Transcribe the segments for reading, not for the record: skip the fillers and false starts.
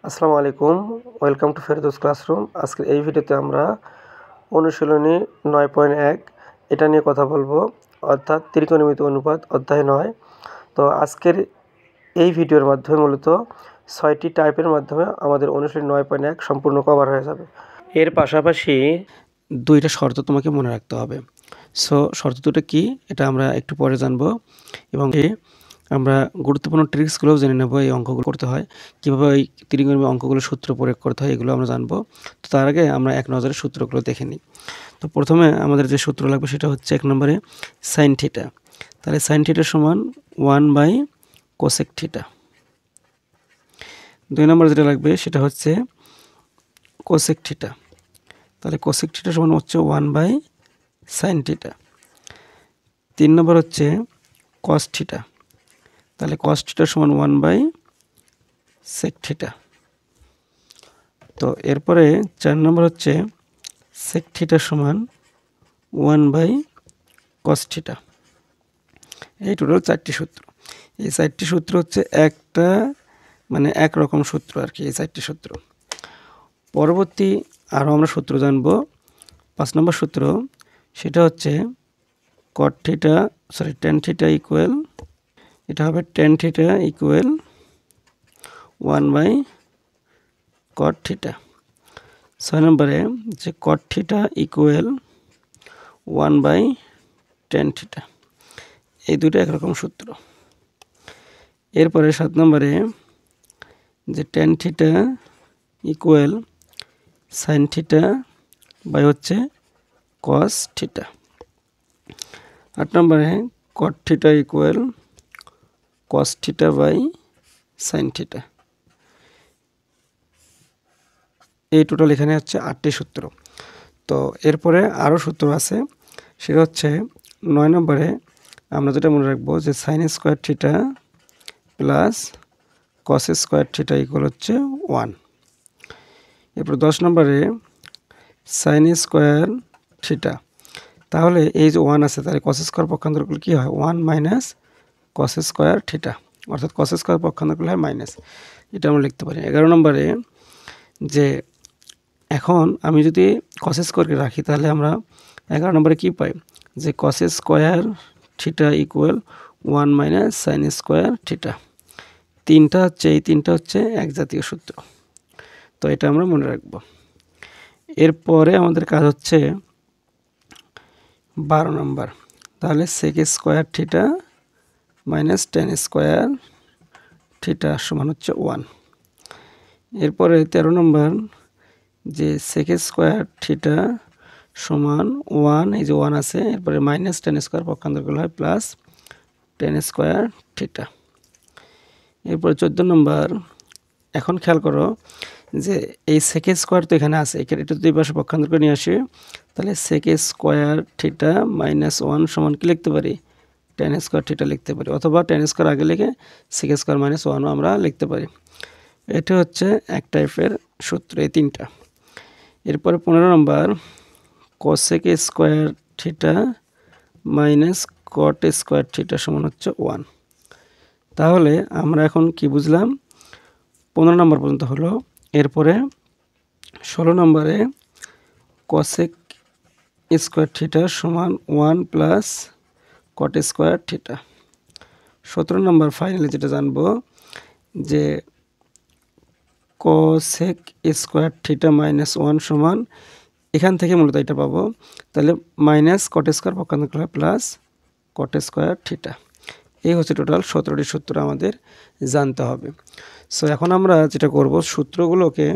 আসসালামু আলাইকুম, welcome to Ferdous classroom. আজকের এই ভিডিওতে আমরা অনুশীলনী 9.1 এটা নিয়ে কথা বলবো, অর্থাৎ ত্রিকোণমিতি অনুপাত অধ্যায় 9। তো আজকের এই ভিডিওর মাধ্যমে মূলত 6টি টাইপের মাধ্যমে আমাদের অনুশীলনী 9.1 সম্পূর্ণ কভার হয়ে যাবে। এর পাশাপাশি দুইটা শর্ত তোমাকে মনে রাখতে হবে। সো শর্ত দুটো কি এটা আমরা একটু পরে জানবো, এবং আমরা গুরুত্বপূর্ণ ট্রিক্সগুলোও জেনে নেব। এই অঙ্কগুলো করতে হয় কীভাবে, এই ত্রিকোণমিতির অঙ্কগুলোর সূত্র প্রয়োগ করতে হয়, এগুলো আমরা জানবো। তো তার আগে আমরা এক নজরে সূত্রগুলো দেখে নিই। তো প্রথমে আমাদের যে সূত্র লাগবে সেটা হচ্ছে 1 নম্বরে সাইন থিটা। তাহলে সাইন থিটা সমান 1/কোসেক থিটা। 2 নম্বরে যেটা লাগবে সেটা হচ্ছে কোসেক থিটা। তাহলে কোসেক থিটা সমান হচ্ছে 1/সাইন থিটা। 3 নম্বর হচ্ছে কস থিটা। তাহলে কস থিটা সমান 1/সেক থিটা। তো এরপরে 4 নম্বর হচ্ছে সেক থিটা সমান 1/কস থিটা। এই টোটাল 4টি সূত্র। এই 4টি সূত্র হচ্ছে একটা একরকম সূত্র আর কি, এই 4টি সূত্র। পরবর্তী আরও আমরা সূত্র জানবো। 5 নম্বর সূত্র সেটা হচ্ছে tan থিটা ইকুয়াল, এটা হবে tan থিটা ইকুয়াল 1/কট থিটা। 6 নম্বরে যে কট থিটা ইকুয়াল 1/tan থিটা। এই দুটো একরকম সূত্র। এরপরে 7 নম্বরে যে tan theta equal sine theta by হচ্ছে কস থিটা। 8 নম্বরে cot theta equal cos theta by sine theta. এই টোটাল এখানে হচ্ছে 8টি সূত্র। তো এরপরে আরও সূত্র আছে, সেটা হচ্ছে 9 নম্বরে আমরা যেটা মনে রাখবো যে sine square theta plus cos square theta equal হচ্ছে 1। এরপর 10 নম্বরে সাইন স্কোয়ার থিটা। তাহলে এই যে 1 আছে, তাহলে কস স্কোয়ার পক্ষান্তর করলে কী হয়? 1 মাইনাস কস স্কোয়ার থিটা, অর্থাৎ কস স্কোয়ার পক্ষান্তর করলে হয় মাইনাস। এটা আমরা লিখতে পারি। 11 নম্বরে যে এখন আমি যদি কস স্কোয়ারকে রাখি তাহলে আমরা 11 নম্বরে কী পাই? যে কস square theta equal 1 minus sine square theta. এই তিনটা হচ্ছে এক জাতীয় সূত্র। তো এটা আমরা মনে রাখব। এরপরে আমাদের কাজ হচ্ছে 12 নম্বর। তাহলে sec square theta minus tan square theta সমান হচ্ছে 1। এরপরে 13 নম্বর যে সেক স্কোয়ার থিটা সমান 1, এই যে 1 আছে, এরপরে মাইনাস টেন স্কোয়ার পক্ষান্তর করলে হয় প্লাস টেন স্কোয়ার থিটা। এরপর 14 নম্বর, এখন খেয়াল করো যে এই সেক স্কোয়ার তো এখানে আছে, এখানে একটু দুই পাশে পক্ষান্তর করে নিয়ে আসি। তাহলে সেক স্কোয়ার থিটা মাইনাস 1 সমান কি লিখতে পারি? টেন স্কোয়ার থিটা লিখতে পারি, অথবা টেন স্কোয়ার আগে লিখে সেক স্কোয়ার মাইনাস 1ও আমরা লিখতে পারি। এটা হচ্ছে এক টাইপের সূত্র, এই তিনটা। এরপরে 15 নম্বর cosec square theta minus cot square theta সমান হচ্ছে 1। তাহলে আমরা এখন কি বুঝলাম? 15 নম্বর পর্যন্ত হলো। এরপরে 16 নম্বরে কোসেক স্কোয়ার থিটা সমান 1 প্লাস কট স্কোয়ার থিটা। 17 নম্বর ফাইনালি যেটা জানবো যে কোসেক স্কোয়ার থিটা মাইনাস 1 সমান, এখান থেকে মূলত এটা পাবো। তাহলে মাইনাস কট স্কোয়ার পক্ষান্তর করলে প্লাস কট স্কোয়ার থিটা। এই হচ্ছে টোটাল 17টি সূত্র আমাদের জানতে হবে। সো এখন আমরা যেটা করব, সূত্রগুলোকে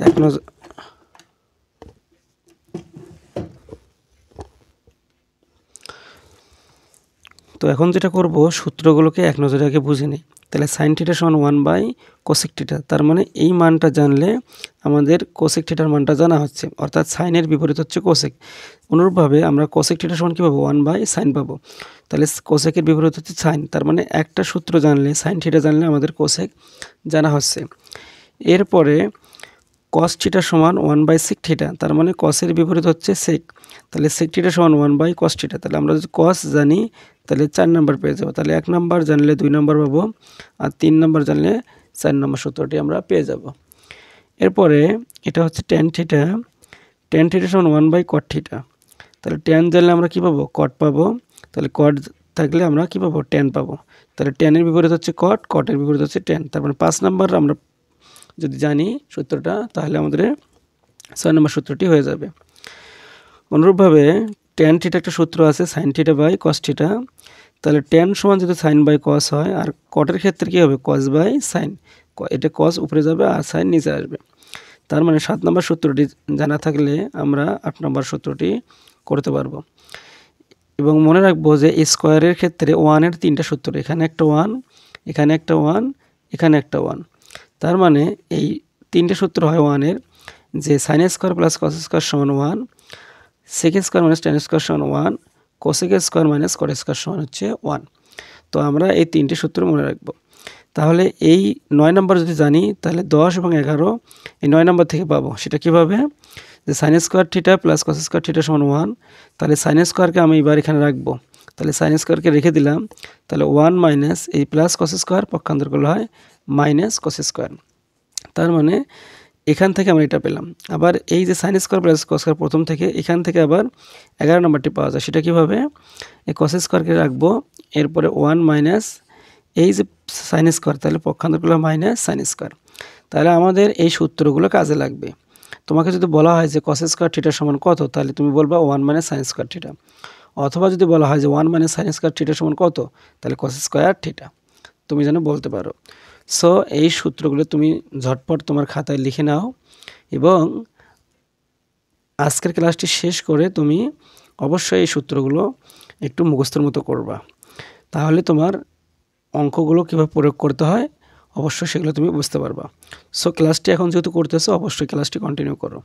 এক নজর সূত্রগুলোকে এক নজরে আগে বুঝে নিই। তাহলে সাইন থিটা সমান 1/কোসেক থিটা, তার মানে এই মানটা জানলে আমাদের কোসেক থিটার মানটা জানা হচ্ছে, অর্থাৎ সাইনের বিপরীত হচ্ছে কোসেক। অনুরূপভাবে আমরা কোসেক থিটা সমান কী পাবো? 1/সাইন পাবো। তাহলে কোসেকের বিপরীত হচ্ছে সাইন, তার মানে একটা সূত্র জানলে, সাইন থিটা জানলে আমাদের কোসেক জানা হচ্ছে। এরপরে কস থিটা সমান 1/সেক থিটা, তার মানে কসের বিপরীত হচ্ছে সেক। তাহলে সেক থিটা সমান 1/কস থিটা। তাহলে আমরা যদি কস জানি তাহলে 4 নাম্বার পেয়ে যাবো। তাহলে 1 নাম্বার জানলে 2 নাম্বার পাবো, আর 3 নাম্বার জানলে 4 নম্বর সূত্রটি আমরা পেয়ে যাব। এরপরে এটা হচ্ছে tan থিটা, tan থিটা সমান 1/cot থিটা। তাহলে tan জানলে আমরা কি পাবো? cot পাবো। তাহলে cot থাকলে আমরা কি পাবো? tan পাবো। তাহলে tan এর বিপরীত হচ্ছে cot, cot এর বিপরীত হচ্ছে tan। তারপরে 5 নাম্বার আমরা যদি জানি সূত্রটা, তাহলে আমাদের 6 নম্বর সূত্রটি হয়ে যাবে। অনুরূপভাবে tan থিটা একটা সূত্র আছে sin theta by cos theta. তাহলে tan সমান যদি sin বাই cos হয়, আর cot এর ক্ষেত্রে কি হবে? cos by sin। এটা cos উপরে যাবে আর sin নিচে আসবে। তার মানে 7 নম্বর সূত্রটি জানা থাকলে আমরা 8 নম্বর সূত্রটি করতে পারবো। এবং মনে রাখবো যে স্কোয়ারের ক্ষেত্রে 1 এর 3টা সূত্র, এখানে একটা 1, এখানে একটা 1, এখানে একটা 1। তার মানে এই 3টে সূত্র হয় 1 এর, যে sin square plus cos square সমান 1, sec square minus tan square সমান 1, cosec square minus cot square সমান হচ্ছে 1। তো আমরা এই 3টে সূত্র মনে রাখবো। তাহলে এই 9 নাম্বার যদি জানি, তাহলে 10 এবং 11 এই 9 নাম্বার থেকে পাবো। সেটা কীভাবে? যে sin square theta plus cos square theta সমান 1, তাহলে sin স্কোয়ারকে আমি এবার এখানে রাখবো। তাহলে sin স্কোয়ারকে রেখে দিলাম। তাহলে 1 মাইনাস এই প্লাস cos স্কোয়ার পক্ষান্তর করলে হয় মাইনাস cos স্কোয়ার। তার মানে এখান থেকে আমরা এটা পেলাম। আবার এই যে sin square plus cos square প্রথম থেকে, এখান থেকে আবার 11 নম্বরটি পাওয়া যায়। সেটা কীভাবে? এই cos স্কোয়ারকে রাখবো, এরপরে 1 মাইনাস এই যে sin স্কোয়ার, তাহলে পক্ষান্তর করলে মাইনাস sin স্কোয়ার। তাহলে আমাদের এই সূত্রগুলো কাজে লাগবে। তোমাকে যদি বলা হয় যে cos স্কোয়ার থিটা সমান কত, তাহলে তুমি বলবা 1 মাইনাস sin স্কোয়ার থিটা। অথবা যদি বলা হয় যে 1 মাইনাস sin স্কোয়ার থিটা সমান কত, তাহলে cos স্কোয়ার থিটা তুমি যেন বলতে পারো। সো এই সূত্রগুলো তুমি ঝটপট তোমার খাতায় লিখে নাও, এবং আজকের ক্লাসটি শেষ করে তুমি অবশ্যই এই সূত্রগুলো একটু মুখস্থর মতো করবা। তাহলে তোমার অঙ্কগুলো কীভাবে প্রয়োগ করতে হয় অবশ্যই সেগুলো তুমি বুঝতে পারবা। সো ক্লাসটি এখন যেহেতু করতেছো, অবশ্যই ক্লাসটি কন্টিনিউ করো।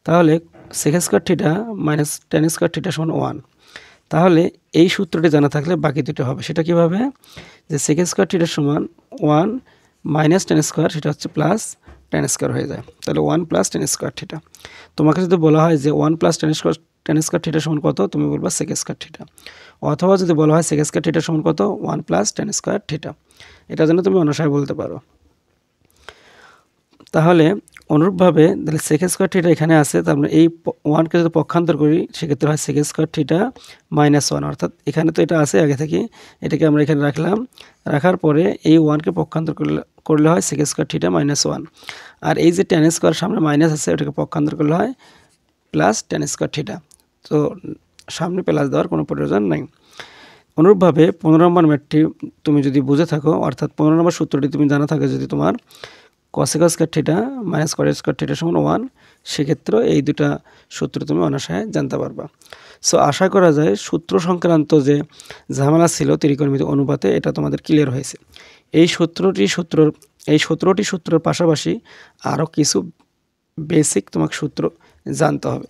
তাহলে sec square theta minus tan square theta সমান 1। তাহলে এই সূত্রটি জানা থাকলে বাকি দুটো হবে। সেটা কীভাবে? যে sec স্কোয়ার থিটা সমান 1 মাইনাস tan স্কোয়ার, সেটা হচ্ছে প্লাস tan স্কোয়ার হয়ে যায়। তাহলে 1 প্লাস tan স্কোয়ার থিটা। তোমাকে যদি বলা হয় যে 1 প্লাস tan স্কোয়ার থিটা সমান কত, তুমি বলবা sec স্কোয়ার থিটা। অথবা যদি বলা হয় sec স্কোয়ার থিটা সমান কত, 1 প্লাস tan স্কোয়ার থিটা। এটা যেন তুমি অনায়াসে বলতে পারো। তাহলে অনুরূপভাবে তাহলে sec স্কোয়ার থিটা এখানে আছে, তার মানে এই 1কে যদি পক্ষান্তর করি, সেক্ষেত্রে হয় sec স্কোয়ার থিটা মাইনাস 1। অর্থাৎ এখানে তো এটা আছে আগে থেকে, এটাকে আমরা এখানে রাখলাম। রাখার পরে এই 1কে পক্ষান্তর করলে হয় sec স্কোয়ার থিটা মাইনাস 1। আর এই যে tan স্কোয়ার সামনে মাইনাস আছে, ওটাকে পক্ষান্তর করলে হয় প্লাস tan স্কোয়ার থিটা। তো সামনে প্লাস দেওয়ার কোনো প্রয়োজন নাই। অনুরূপভাবে 15 নম্বর ম্যাথটি তুমি যদি বুঝে থাকো, অর্থাৎ 15 নম্বর সূত্রটি তুমি জানা থাকে, যদি তোমার cosec square theta minus cot square theta সমান 1, সেক্ষেত্রে এই দুটা সূত্র তুমি অনায়াসে জানতে পারবা। সো আশা করা যায় সূত্র সংক্রান্ত যে ঝামেলা ছিল ত্রিকোণমিতি অনুপাতে, এটা তোমাদের ক্লিয়ার হয়েছে। এই 17টি সূত্রের পাশাপাশি আরও কিছু বেসিক তোমাকে সূত্র জানতে হবে।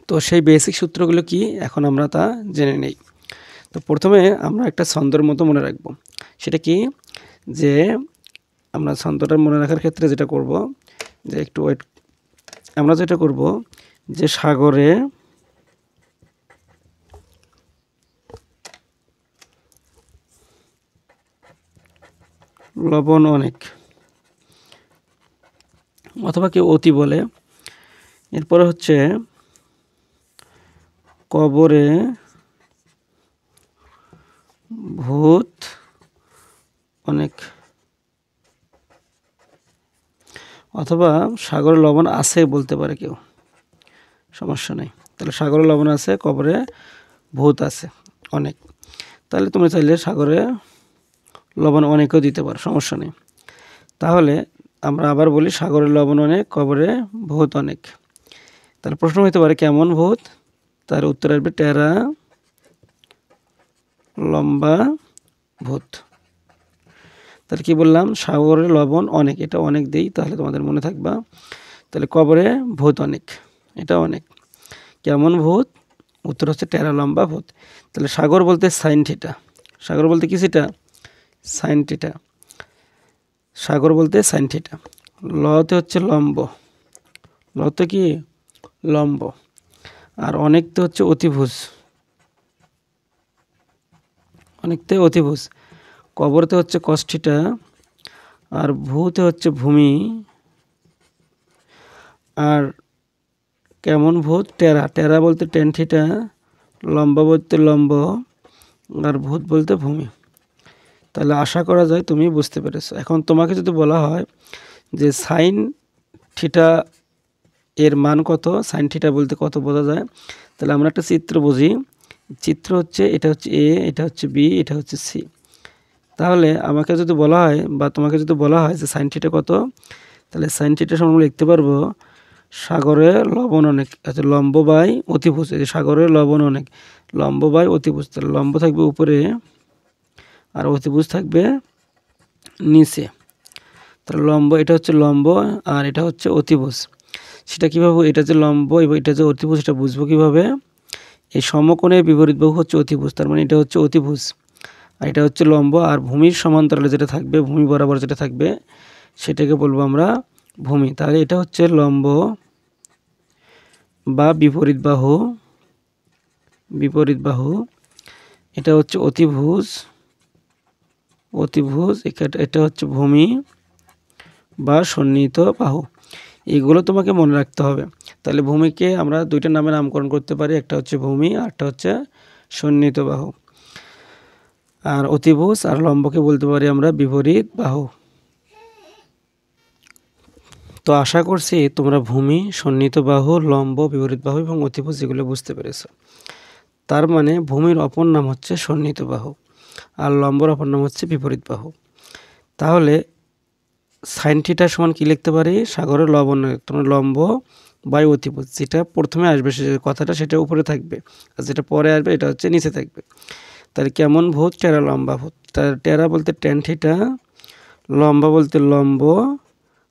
তো সেই বেসিক সূত্রগুলো কি, এখন আমরা তা জেনে নেই। তো প্রথমে আমরা একটা ছন্দের মতো মনে রাখব। সেটা কি? যে আমরা ছন্দটা মনে রাখার ক্ষেত্রে যেটা করব, যে একটু ওয়েট, আমরা যেটা করব যে সাগরে লবণ অনেক, অথবা কেউ অতি বলে। এরপরে হচ্ছে কবরে ভূত অনেক, অথবা সাগরে লবণ আছে বলতে পারে কেউ, সমস্যা নেই। তাহলে সাগরে লবণ আছে, কবরে ভূত আছে অনেক। তাহলে তুমি চাইলে সাগরে লবণ অনেকও দিতে পারো, সমস্যা নেই। তাহলে আমরা আবার বলি সাগরে লবণ অনেক, কবরে ভূত অনেক। তাহলে প্রশ্ন হতে পারে কেমন ভূত? তার উত্তর আসবে টেরা লম্বা ভূত। তাহলে কি বললাম? সাগরে লবণ অনেক, এটা অনেক দেই, তাহলে তোমাদের মনে থাকবা। তাহলে কবরে ভূত অনেক, এটা অনেক। কেমন ভূত? উত্তর হচ্ছে টেরা লম্বা ভূত। তাহলে সাগর বলতে সাইন থিটা, সাগর বলতে কি সেটা? Sine theta. সাগর বলতে সাইন থিটা। লতে হচ্ছে লম্ব, লতে কি? লম্ব। আর অনেকতে হচ্ছে অতিভুজ, অনেকতে অতিভুজ। কবরতে হচ্ছে কস থিটা, আর ভূতে হচ্ছে ভূমি, আর কেমন ভূত টেরা, টেরা বলতে টেন থিটা, লম্বা বলতে লম্ব, আর ভূত বলতে ভূমি। তাহলে আশা করা যায় তুমি বুঝতে পেরেছো। এখন তোমাকে যদি বলা হয় যে সাইন থিটা এর মান কত, সাইন থিটা বলতে কত বোঝা যায়, তাহলে আমরা একটা চিত্র বুঝি। চিত্র হচ্ছে এটা হচ্ছে এ, এটা হচ্ছে বি, এটা হচ্ছে সি। তাহলে আমাকে যদি বলা হয় বা তোমাকে যদি বলা হয় যে সাইন থিটা কত, তাহলে সাইন থিটা সমান লিখতে পারবো সাগরে লবণ অনেক, আচ্ছা লম্ব বাই অতিভুজ। এই যে সাগরের লবণ অনেক, লম্ব বাই অতিভুজ, তাহলে লম্ব থাকবে উপরে আর অতিভুজ থাকবে নিচে। তাহলে লম্ব, এটা হচ্ছে লম্ব আর এটা হচ্ছে অতিভুজ। সেটা কীভাবে, এটা যে লম্ব এবং এটা যে অতিভুজ, এটা বুঝবো কীভাবে? এই সমকোণের বিপরীত বাহু হচ্ছে অতিভুজ, তার মানে এটা হচ্ছে অতিভুজ আর এটা হচ্ছে লম্ব, আর ভূমির সমান্তরালে যেটা থাকবে, ভূমি বরাবর যেটা থাকবে সেটাকে বলবো আমরা ভূমি। তাহলে এটা হচ্ছে লম্ব বা বিপরীত বাহু, বিপরীত বাহু। এটা হচ্ছে অতিভুজ, অতিভুজ। এটা হচ্ছে ভূমি বা সন্নিহিত বাহু। এগুলো তোমাকে মনে রাখতে হবে। তাহলে ভূমিকে আমরা দুইটা নামে নামকরণ করতে পারি, একটা হচ্ছে ভূমি আর একটা হচ্ছে সন্নিহিত বাহু। আর অতিভুজ আর লম্বকে বলতে পারি আমরা বিপরীত বাহু। তো আশা করছি তোমরা ভূমি, সন্নিহিত বাহু, লম্ব, বিপরীত বাহু এবং অতিভুজ এগুলো বুঝতে পেরেছো। তার মানে ভূমির অপর নাম হচ্ছে সন্নিহিত বাহু আর লম্বর অপর নাম হচ্ছে বিপরীত বাহু। তাহলে সাইন থিটা সমান কি লিখতে পারি? সাগরের লবণ, তোমার লম্ব বাই অতিভুজ। যেটা প্রথমে আসবে সে কথাটা সেটা উপরে থাকবে, আর যেটা পরে আসবে এটা হচ্ছে নিচে থাকবে। তাহলে কেমন ভূত? টেরা লম্বা ভূত। টেরা বলতে টেন থিটা, লম্বা বলতে লম্ব,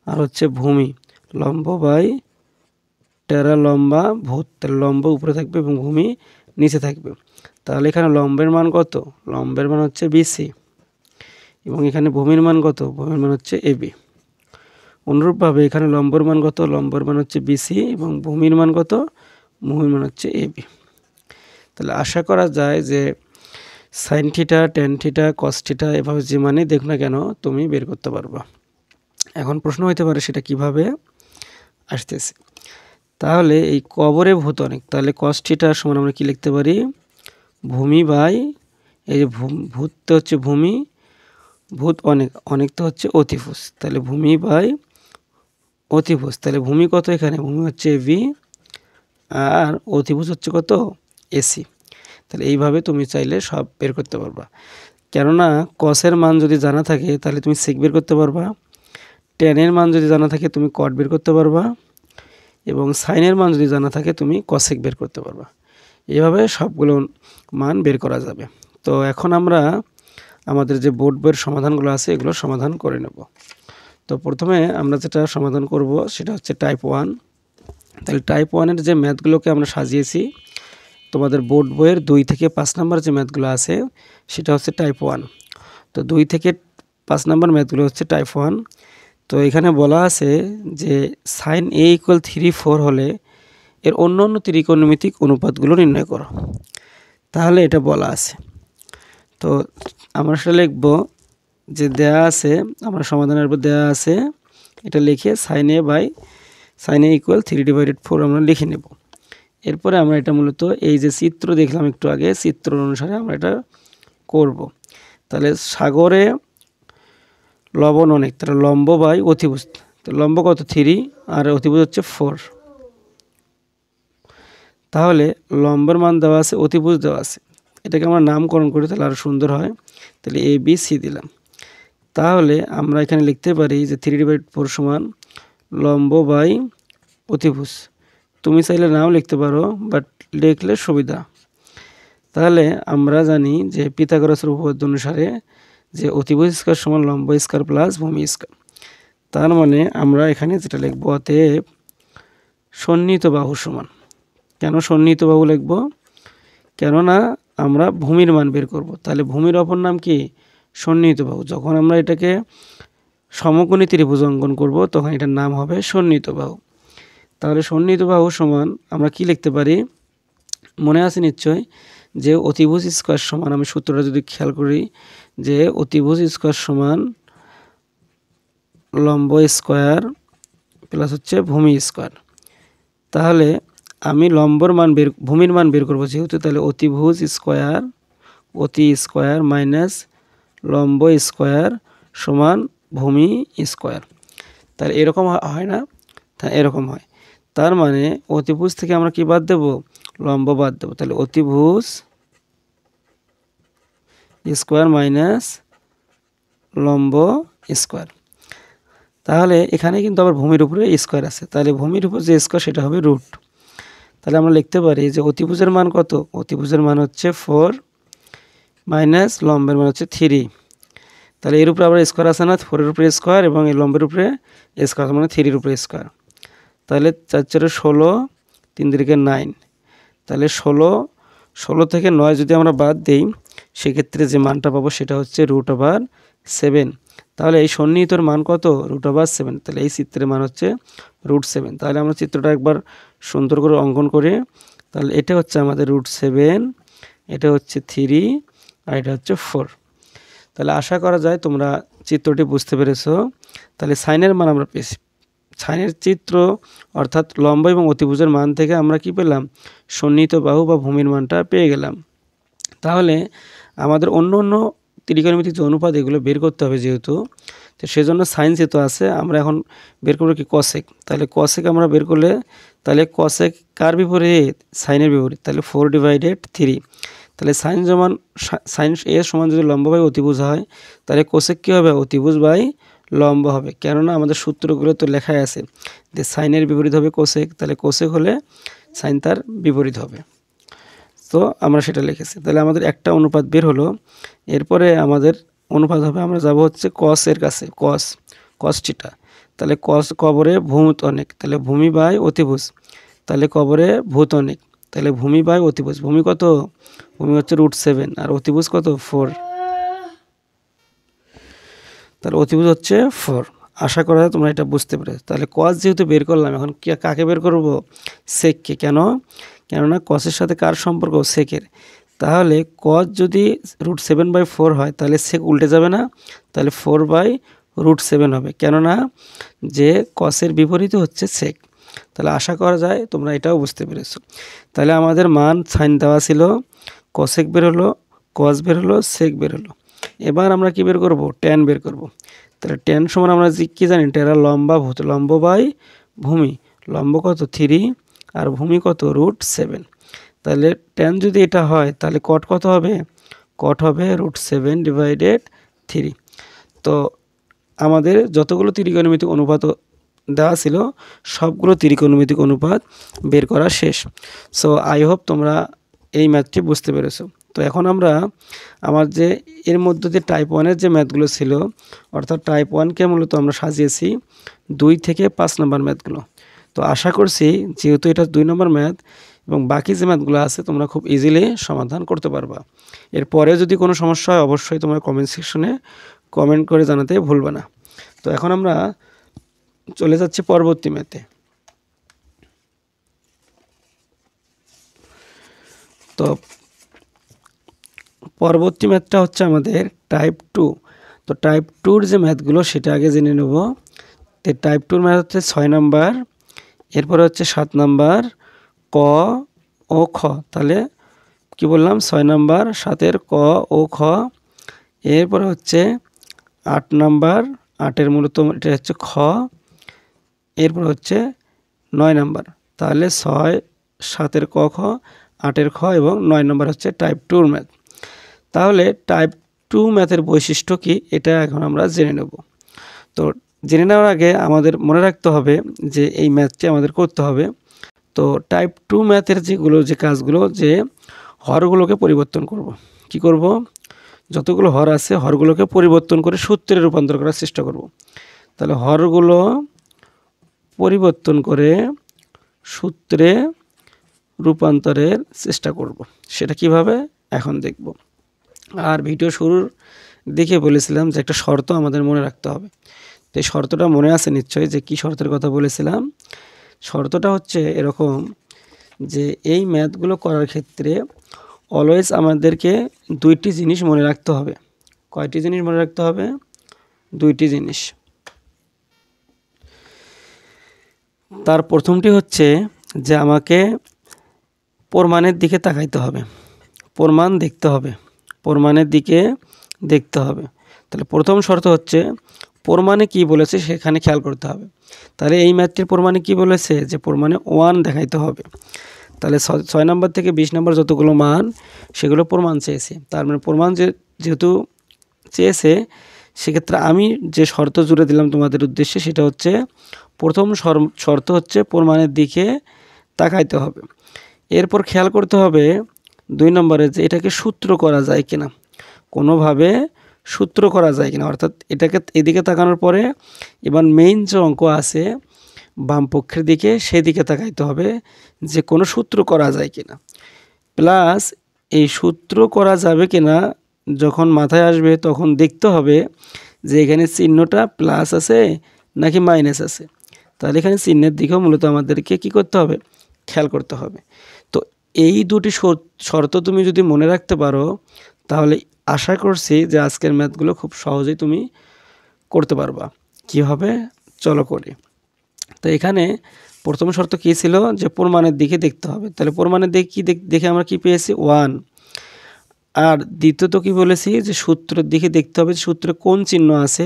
আর হচ্ছে ভূমি, লম্ব বাই টেরা লম্বা ভূত। তাহলে লম্ব উপরে থাকবে এবং ভূমি নিচে থাকবে। তাহলে এখানে লম্বের মান কত? লম্বের মান হচ্ছে বিসি এবং এখানে ভূমির মান কত? ভূমির মান হচ্ছে এবি। অনুরূপভাবে এখানে লম্বর মান কত? লম্বর মান হচ্ছে বিসি এবং ভূমির মান কত? ভূমির মান হচ্ছে এবি। তাহলে আশা করা যায় যে sine theta, tan theta, cos theta এভাবে যে মানে দেখ না কেন তুমি বের করতে পারবা। এখন প্রশ্ন হইতে পারে সেটা কিভাবে আসতেছে। তাহলে এই কবরে ভূত অনেক, তাহলে কস থিটা সমান আমরা কি লিখতে পারি? ভূমি বাই, এই যে ভূত তো হচ্ছে ভূমি, ভূত অনেক, অনেক তো হচ্ছে অতিভুজ, তাহলে ভূমি বাই অতিভুজ। তাহলে ভূমি কত? এখানে ভূমি হচ্ছে ভি আর অতিভুজ হচ্ছে কত? এসি। তাহলে এইভাবে তুমি চাইলে সব বের করতে পারবা। কেননা কসের মান যদি জানা থাকে তাহলে তুমি সেক বের করতে পারবা, টেনের মান যদি জানা থাকে তুমি কট বের করতে পারবা, এবং সাইনের মান যদি জানা থাকে তুমি কসেক বের করতে পারবা। এইভাবে সবগুলো মান বের করা যাবে। তো এখন আমরা আমাদের যে বোর্ড বইয়ের সমাধানগুলো আছে এগুলো সমাধান করে নেব। তো প্রথমে আমরা যেটা সমাধান করব সেটা হচ্ছে টাইপ 1। তাহলে টাইপ 1-এর যে ম্যাথগুলোকে আমরা সাজিয়েছি, তোমাদের বোর্ড বইয়ের 2 থেকে 5 নাম্বার যে ম্যাথগুলো আছে সেটা হচ্ছে টাইপ 1। তো 2 থেকে 5 নাম্বার ম্যাথগুলো হচ্ছে টাইপ 1। তো এখানে বলা আছে যে সাইন এ ইকুয়াল 3/4 হলে এর অন্য অন্য ত্রিকোণমিতিক অনুপাতগুলো নির্ণয় করো। তাহলে এটা বলা আছে। তো আমরা সেটা লিখব যে দেয়া আছে, আমরা সমাধানের পর দেয়া আছে এটা লিখে সাইন এ ইকুয়াল 3/4 আমরা লিখে নেব। এরপরে আমরা এটা মূলত এই যে চিত্র দেখলাম একটু আগে, চিত্র অনুসারে আমরা এটা করব। তাহলে সাগরে লবণ অনেক, তাহলে লম্ব বাই অতিভুজ। তো লম্ব কত? 3 আর অতিভুজ হচ্ছে 4। তাহলে লম্বের মান দেওয়া আছে, অতিভুজ দেওয়া আছে, এটাকে আমরা নামকরণ করি তাহলে আরও সুন্দর হয়। তাহলে এ বি সি দিলাম। তাহলে আমরা এখানে লিখতে পারি যে 3/4 সমান লম্ব বাই অতিভুজ। তুমি চাইলে নাও লিখতে পারো, বাট লিখলে সুবিধা। তাহলে আমরা জানি যে পিথাগোরাসের উপপাদ্য অনুসারে যে অতিভুজ স্কয়ার সমান লম্ব স্কয়ার প্লাস ভূমি স্কয়ার। তার মানে আমরা এখানে যেটা লিখব, অতএব সন্নিহিত বাহু সমান। কেন সন্নিহিত বাহু লিখব? কেননা আমরা ভূমির মান বের করব। তাহলে ভূমির অপর নাম কি? সন্নিহিত বাহু। যখন আমরা এটাকে সমকোণী ত্রিভুজ অঙ্কন করব তখন এটার নাম হবে সন্নিহিত বাহু। তাহলে সন্নিহিত বাহু সমান আমরা কি লিখতে পারি? মনে আছে নিশ্চয় যে অতিভুজ স্কয়ার সমান, আমি সূত্রটা যদি খেয়াল করি যে অতিভুজ স্কোয়ার সমান লম্ব স্কোয়ার প্লাস হচ্ছে ভূমি স্কোয়ার। তাহলে আমি ভূমির মান বের করবো যেহেতু, তাহলে অতিভুজ স্কোয়ার অতি স্কোয়ার মাইনাস লম্ব স্কোয়ার সমান ভূমি স্কোয়ার। তাহলে এরকম হয় না? এরকম হয়। তার মানে অতিভুজ থেকে আমরা কি বাদ দেব? লম্ব বাদ দেব। তাহলে অতিভুজ স্কোয়ার মাইনাস লম্ব স্কোয়ার। তাহলে এখানে কিন্তু আবার ভূমির উপরে স্কোয়ার আছে, তাহলে ভূমির উপর যে স্কোয়ার সেটা হবে রুট। তাহলে আমরা লিখতে পারি যে অতিভুজের মান কত? অতিভুজের মান হচ্ছে 4 মাইনাস লম্বের মান হচ্ছে 3। তাহলে এর উপরে আবার স্কোয়ার আছে না, 4-এর উপরে স্কোয়ার এবং এই লম্বের উপরে স্কোয়ার মানে 3-এর উপরে স্কোয়ার। তাহলে 4-4 16, 3 3 9। তাহলে 16 থেকে 9 যদি আমরা বাদ দিই সেক্ষেত্রে যে মানটা পাবো সেটা হচ্ছে √7। তাহলে এই সন্নিহিতর মান কত? √7। তাহলে এই চিত্রের মান হচ্ছে √7। তাহলে আমরা চিত্রটা একবার সুন্দর করে অঙ্কন করি। তাহলে এটা হচ্ছে আমাদের √7, এটা হচ্ছে 3 আর এটা হচ্ছে 4। তাহলে আশা করা যায় তোমরা চিত্রটি বুঝতে পেরেছো। তাহলে সাইনের মান আমরা পেয়েছি। সাইনের চিত্র অর্থাৎ লম্ব এবং অতিভুজের মান থেকে আমরা কি পেলাম? সন্নিহিত বাহু বা ভূমির মানটা পেয়ে গেলাম। তাহলে আমাদের অন্য অন্য ত্রিকোণমিতিক যে অনুপাত এগুলো বের করতে হবে যেহেতু, তো সেজন্য সাইন যেহেতু আছে আমরা এখন বের করবো কি? কসেক। তাহলে কসেক আমরা বের করলে তাহলে কসেক কার বিপরীত? সাইনের বিপরীত। তাহলে 4/3। তাহলে সাইন এ সমান যদি লম্ব বাই অতিভুজ হয় তাহলে কোসেক কী হবে? অতিভুজ বাই লম্ব হবে। কেননা আমাদের সূত্রগুলো তো লেখাই আছে যে সাইনের বিপরীত হবে কোসেক, তাহলে কোসেক হলে সাইন তার বিপরীত হবে। তো আমরা সেটা লিখেছি। তাহলে আমাদের একটা অনুপাত বের হলো। এরপরে আমাদের অনুপাত হবে, আমরা যাব হচ্ছে কসের কাছে, কস থিটা। তাহলে কস কবরে ভূত অনেক, তাহলে ভূমি বাই অতিভুজ। তাহলে কবরে ভূত অনেক, তাহলে ভূমি বাই অতিভুজ। ভূমি কত? ভূমি হচ্ছে √7 আর অতিভুজ কত? 4। তাহলে অতিভুজ হচ্ছে 4। আশা করা যায় তোমরা এটা বুঝতে পেরেছো। তাহলে কস যেহেতু বের করলাম, এখন কাকে বের করব? সেককে। কেননা কসের সাথে কার সম্পর্ক? সেকের। তাহলে কস যদি √7/4 হয় তাহলে সেক উল্টে যাবে না? তাহলে 4/√7 হবে, কেননা যে কসের বিপরীতে হচ্ছে সেক। তাহলে আশা করা যায় তোমরা এটাও বুঝতে পেরেছো। তাহলে আমাদের মান সাইন দেওয়া ছিল, কসেক বের হলো, কস বের হলো, সেক বের হলো। এবার আমরা কি বের করব? ট্যান বের করব। তাহলে ট্যান সমান আমরা কি জানি? টেরা লম্বা ভূত, লম্ব বাই ভূমি। লম্ব কত? 3 আর ভূমি কত? √7। তাহলে ট্যান যদি এটা হয় তাহলে কট কত হবে? কট হবে √7/3। তো আমাদের যতগুলো ত্রিকোণমিতিক অনুপাত দেওয়া ছিল সবগুলো ত্রিকোণমিতিক অনুপাত বের করা শেষ। সো আই হোপ তোমরা এই ম্যাথটি বুঝতে পেরেছো। তো এখন আমরা আমার যে এর মধ্যে যে টাইপ 1-এর যে ম্যাথগুলো ছিল, অর্থাৎ টাইপ 1কে মূলত আমরা সাজিয়েছি 2 থেকে 5 নম্বর ম্যাথগুলো। তো আশা করছি যেহেতু এটা 2 নম্বর ম্যাথ এবং বাকি যে ম্যাথগুলো আছে তোমরা খুব ইজিলি সমাধান করতে পারবা। এরপরে যদি কোনো সমস্যা হয় অবশ্যই তোমরা কমেন্ট সেকশনে কমেন্ট করে জানাতে ভুলবে না। তো এখন আমরা চলে যাচ্ছি পরবর্তী ম্যাথে। তো পরবর্তী ম্যাথটা হচ্ছে আমাদের টাইপ 2। তো টাইপ 2-র যে ম্যাথগুলো সেটা আগে জেনে নেব। তো টাইপ 2-র ম্যাথ হচ্ছে 6 নাম্বার, এরপরে হচ্ছে 7 নাম্বার, ক ও খ। তাহলে কি বললাম? 6 নাম্বার, 7-এর ক ও খ। এরপরে হচ্ছে 8 নাম্বার, 8-এর মূলত এটা হচ্ছে খ। এরপর হচ্ছে 9 নাম্বার। তাহলে 6, 7-এর ক খ, 8-এর খ এবং 9 নাম্বার হচ্ছে টাইপ 2-র ম্যাথ। তাহলে টাইপ 2 ম্যাথের বৈশিষ্ট্য কি এটা এখন আমরা জেনে নেব। তো জেনে নেওয়ার আগে আমাদের মনে রাখতে হবে যে এই ম্যাথটি আমাদের করতে হবে। তো টাইপ 2 ম্যাথের যে কাজগুলো, যে হরগুলোকে পরিবর্তন করব। কি করব? যতগুলো হর আছে হরগুলোকে পরিবর্তন করে সূত্রে রূপান্তর করার চেষ্টা করব। তাহলে হরগুলো পরিবর্তন করে সূত্রে রূপান্তরের চেষ্টা করব। সেটা কিভাবে এখন দেখব। আর ভিডিও শুরুর দিকে বলেছিলাম যে একটা শর্ত আমাদের মনে রাখতে হবে। তো এই শর্তটা মনে আছে নিশ্চয়ই, যে কি শর্তের কথা বলেছিলাম? শর্তটা হচ্ছে এরকম যে এই ম্যাথগুলো করার ক্ষেত্রে অলওয়েজ আমাদেরকে 2টি জিনিস মনে রাখতে হবে। কয়টি জিনিস মনে রাখতে হবে? দুইটি জিনিস। তার প্রথমটি হচ্ছে যে আমাকে প্রমাণের দিকে তাকাইতে হবে, প্রমাণ দেখতে হবে, প্রমাণের দিকে দেখতে হবে। তাহলে প্রথম শর্ত হচ্ছে প্রমাণে কি বলেছে সেখানে খেয়াল করতে হবে। তাহলে এই ম্যাথটির প্রমাণে কি বলেছে? যে প্রমাণে 1 দেখাইতে হবে। তাহলে 6 নম্বর থেকে 20 নম্বর যতগুলো মান সেগুলো প্রমাণ চেয়েছে। তার মানে প্রমাণ যেহেতু চেয়েছে, সেক্ষেত্রে আমি যে শর্ত জুড়ে দিলাম তোমাদের উদ্দেশ্যে সেটা হচ্ছে প্রথম শর্ত হচ্ছে প্রমাণের দিকে তাকাইতে হবে। এরপর খেয়াল করতে হবে 2 নম্বরে যে এটাকে সূত্র করা যায় কিনা, কোনোভাবে সূত্র করা যায় কিনা, অর্থাৎ এটাকে এদিকে তাকানোর পরে এবার মেইন যে অঙ্ক আছে বাম পক্ষের দিকে সেদিকে তাকাইতে হবে যে কোনো সূত্র করা যায় কিনা। প্লাস এই সূত্র করা যাবে কিনা যখন মাথায় আসবে তখন দেখতে হবে যে এখানে চিহ্নটা প্লাস আছে নাকি মাইনাস আছে। তাহলে এখানে চিহ্নের দিকেও মূলত আমাদেরকে কি করতে হবে? খেয়াল করতে হবে। তো এই দুটি শর্ত তুমি যদি মনে রাখতে পারো তাহলে আশা করছি যে আজকের ম্যাথগুলো খুব সহজেই তুমি করতে পারবা। কীভাবে? চলো করি। তো এখানে প্রথম শর্ত কী ছিল? যে প্রমাণের দিকে দেখতে হবে। তাহলে প্রমাণের দিকে কী দেখে আমরা কি পেয়েছি? 1। আর দ্বিতীয়ত কি বলেছি? যে সূত্রের দিকে দেখতে হবে, সূত্রে কোন চিহ্ন আছে,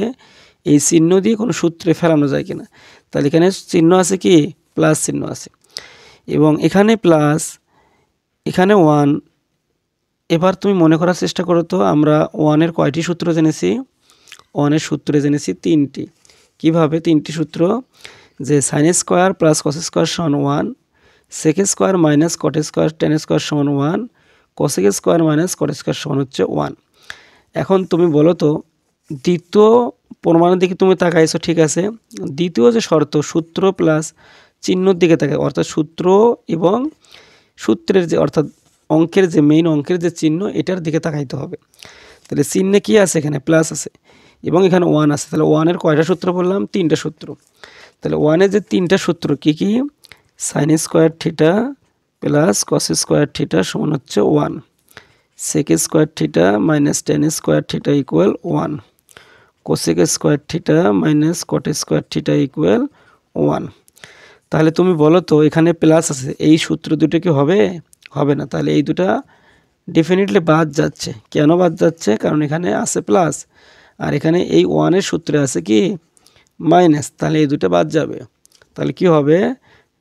এই চিহ্ন দিয়ে কোনো সূত্রে ফেলানো যায় কিনা। তাহলে এখানে চিহ্ন আছে কি? প্লাস চিহ্ন আছে, এবং এখানে প্লাস, এখানে 1। এবার তুমি মনে করার চেষ্টা করো তো, আমরা 1-এর কয়টি সূত্র জেনেছি? 1-এর সূত্রে জেনেছি 3টি। কিভাবে 3টি সূত্র? যে sine square plus cos square সমান 1, sec square minus cot square tan square সমান 1, cosec square minus cot square সমান হচ্ছে 1। এখন তুমি বলো তো, দ্বিতীয় প্রমাণের দিকে তুমি তাকাইছো, ঠিক আছে। দ্বিতীয় যে শর্ত সূত্র প্লাস চিহ্নর দিকে তাকায়, অর্থাৎ সূত্র এবং সূত্রের যে অর্থাৎ অঙ্কের যে মেইন অঙ্কের যে চিহ্ন এটার দিকে তাকাইতে হবে। তাহলে চিহ্নে কি আছে? এখানে প্লাস আছে এবং এখানে 1 আছে। তাহলে 1-এর কয়টা সূত্র বললাম? 3টা সূত্র। তাহলে 1-এর যে 3টা সূত্র কি কি? Sine square theta plus cos square theta সমান হচ্ছে 1, sec square theta minus tan square theta equal 1, cosec square theta minus cot square theta equal 1। তাহলে তুমি বলো তো, এখানে প্লাস আছে, এই সূত্র দুটো কি হবে? হবে না। তাহলে এই দুটা ডেফিনেটলি বাদ যাচ্ছে। কেন বাদ যাচ্ছে? কারণ এখানে আছে প্লাস আর এখানে এই 1-এর সূত্রে আছে কি? মাইনাস। তাহলে এই দুটো বাদ যাবে। তাহলে কি হবে?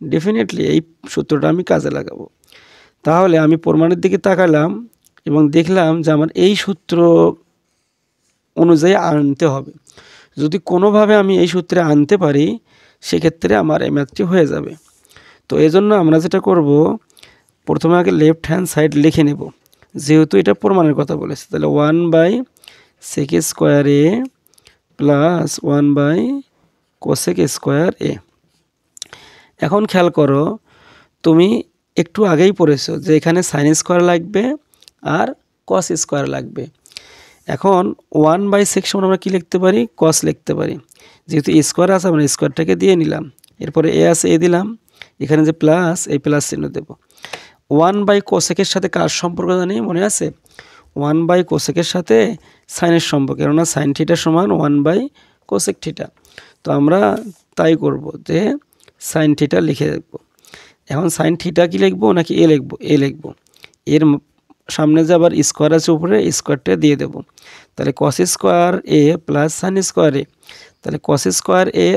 ডেফিনেটলি এই সূত্রটা আমি কাজে লাগাবো। তাহলে আমি প্রমাণের দিকে তাকালাম এবং দেখলাম যে আমার এই সূত্র অনুযায়ী আনতে হবে। যদি কোনোভাবে আমি এই সূত্রে আনতে পারি সেক্ষেত্রে আমার এই ম্যাথটি হয়ে যাবে। তো এজন্য আমরা যেটা করব, প্রথমে আগে লেফট হ্যান্ড সাইড লিখে নেব, যেহেতু এটা প্রমাণের কথা বলেছে। তাহলে 1/sec square A plus 1/cosec square এ। এখন খেয়াল করো, তুমি একটু আগেই পড়েছো যে এখানে সাইন স্কোয়ার লাগবে আর কস স্কোয়ার লাগবে। এখন 1/sec সমান আমরা কী লিখতে পারি? কস লিখতে পারি। যেহেতু স্কোয়ার আছে আমরা স্কোয়ারটাকে দিয়ে নিলাম, এরপরে এ আছে এ দিলাম, এখানে যে প্লাস এই প্লাস চিহ্ন দেব। 1/cosec-এর সাথে কার সম্পর্ক জানি? মনে আছে? 1/cosec-এর সাথে সাইনের সম্পর্ক, কেননা সাইন থিটা সমান 1/cosec থিটা। তো আমরা তাই করব যে সাইন থিটা লিখে রাখবো। এখন সাইন থিটা কি লিখবো নাকি এ লিখবো? এ লিখবো। এর সামনে যে আবার স্কোয়ার আছে উপরে, স্কোয়ারটা দিয়ে দেব। তাহলে cos square A plus sine square A. তাহলে cos square A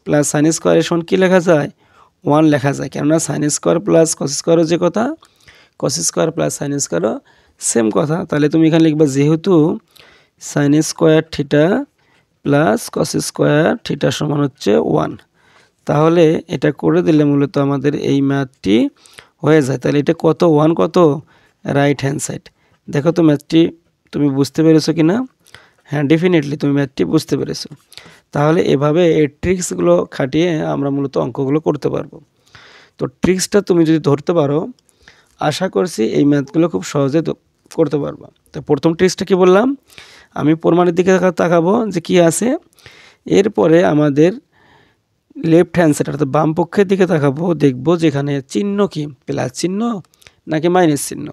plus sine square A সমান কী লেখা যায়? 1 লেখা যায়, কেননা সাইন স্কোয়ার প্লাস কস স্কোয়ারও যে কথা, কস স্কোয়ার প্লাস সাইন স্কোয়ারও সেম কথা। তাহলে তুমি এখানে লিখবা যেহেতু sine square theta plus cos square theta সমান হচ্ছে 1। তাহলে এটা করে দিলে মূলত আমাদের এই ম্যাথটি হয়ে যায়। তাহলে এটা কত? 1 কত? Right hand side. দেখো তো ম্যাথটি তুমি বুঝতে পেরেছো কি না? হ্যাঁ, ডেফিনেটলি তুমি ম্যাথটি বুঝতে পেরেছো। তাহলে এভাবে এই ট্রিক্সগুলো খাটিয়ে আমরা মূলত অঙ্কগুলো করতে পারবো। তো ট্রিক্সটা তুমি যদি ধরতে পারো, আশা করছি এই ম্যাথগুলো খুব সহজে করতে পারবা। তো প্রথম ট্রিক্সটা কি বললাম? আমি প্রমাণের দিকে তাকাবো যে কি আছে, এরপরে আমাদের লেফট হ্যান্ড সাইড অর্থাৎ বাম পক্ষের দিকে তাকাবো, দেখবো যেখানে চিহ্ন কি, প্লাস চিহ্ন নাকি মাইনাস চিহ্ন।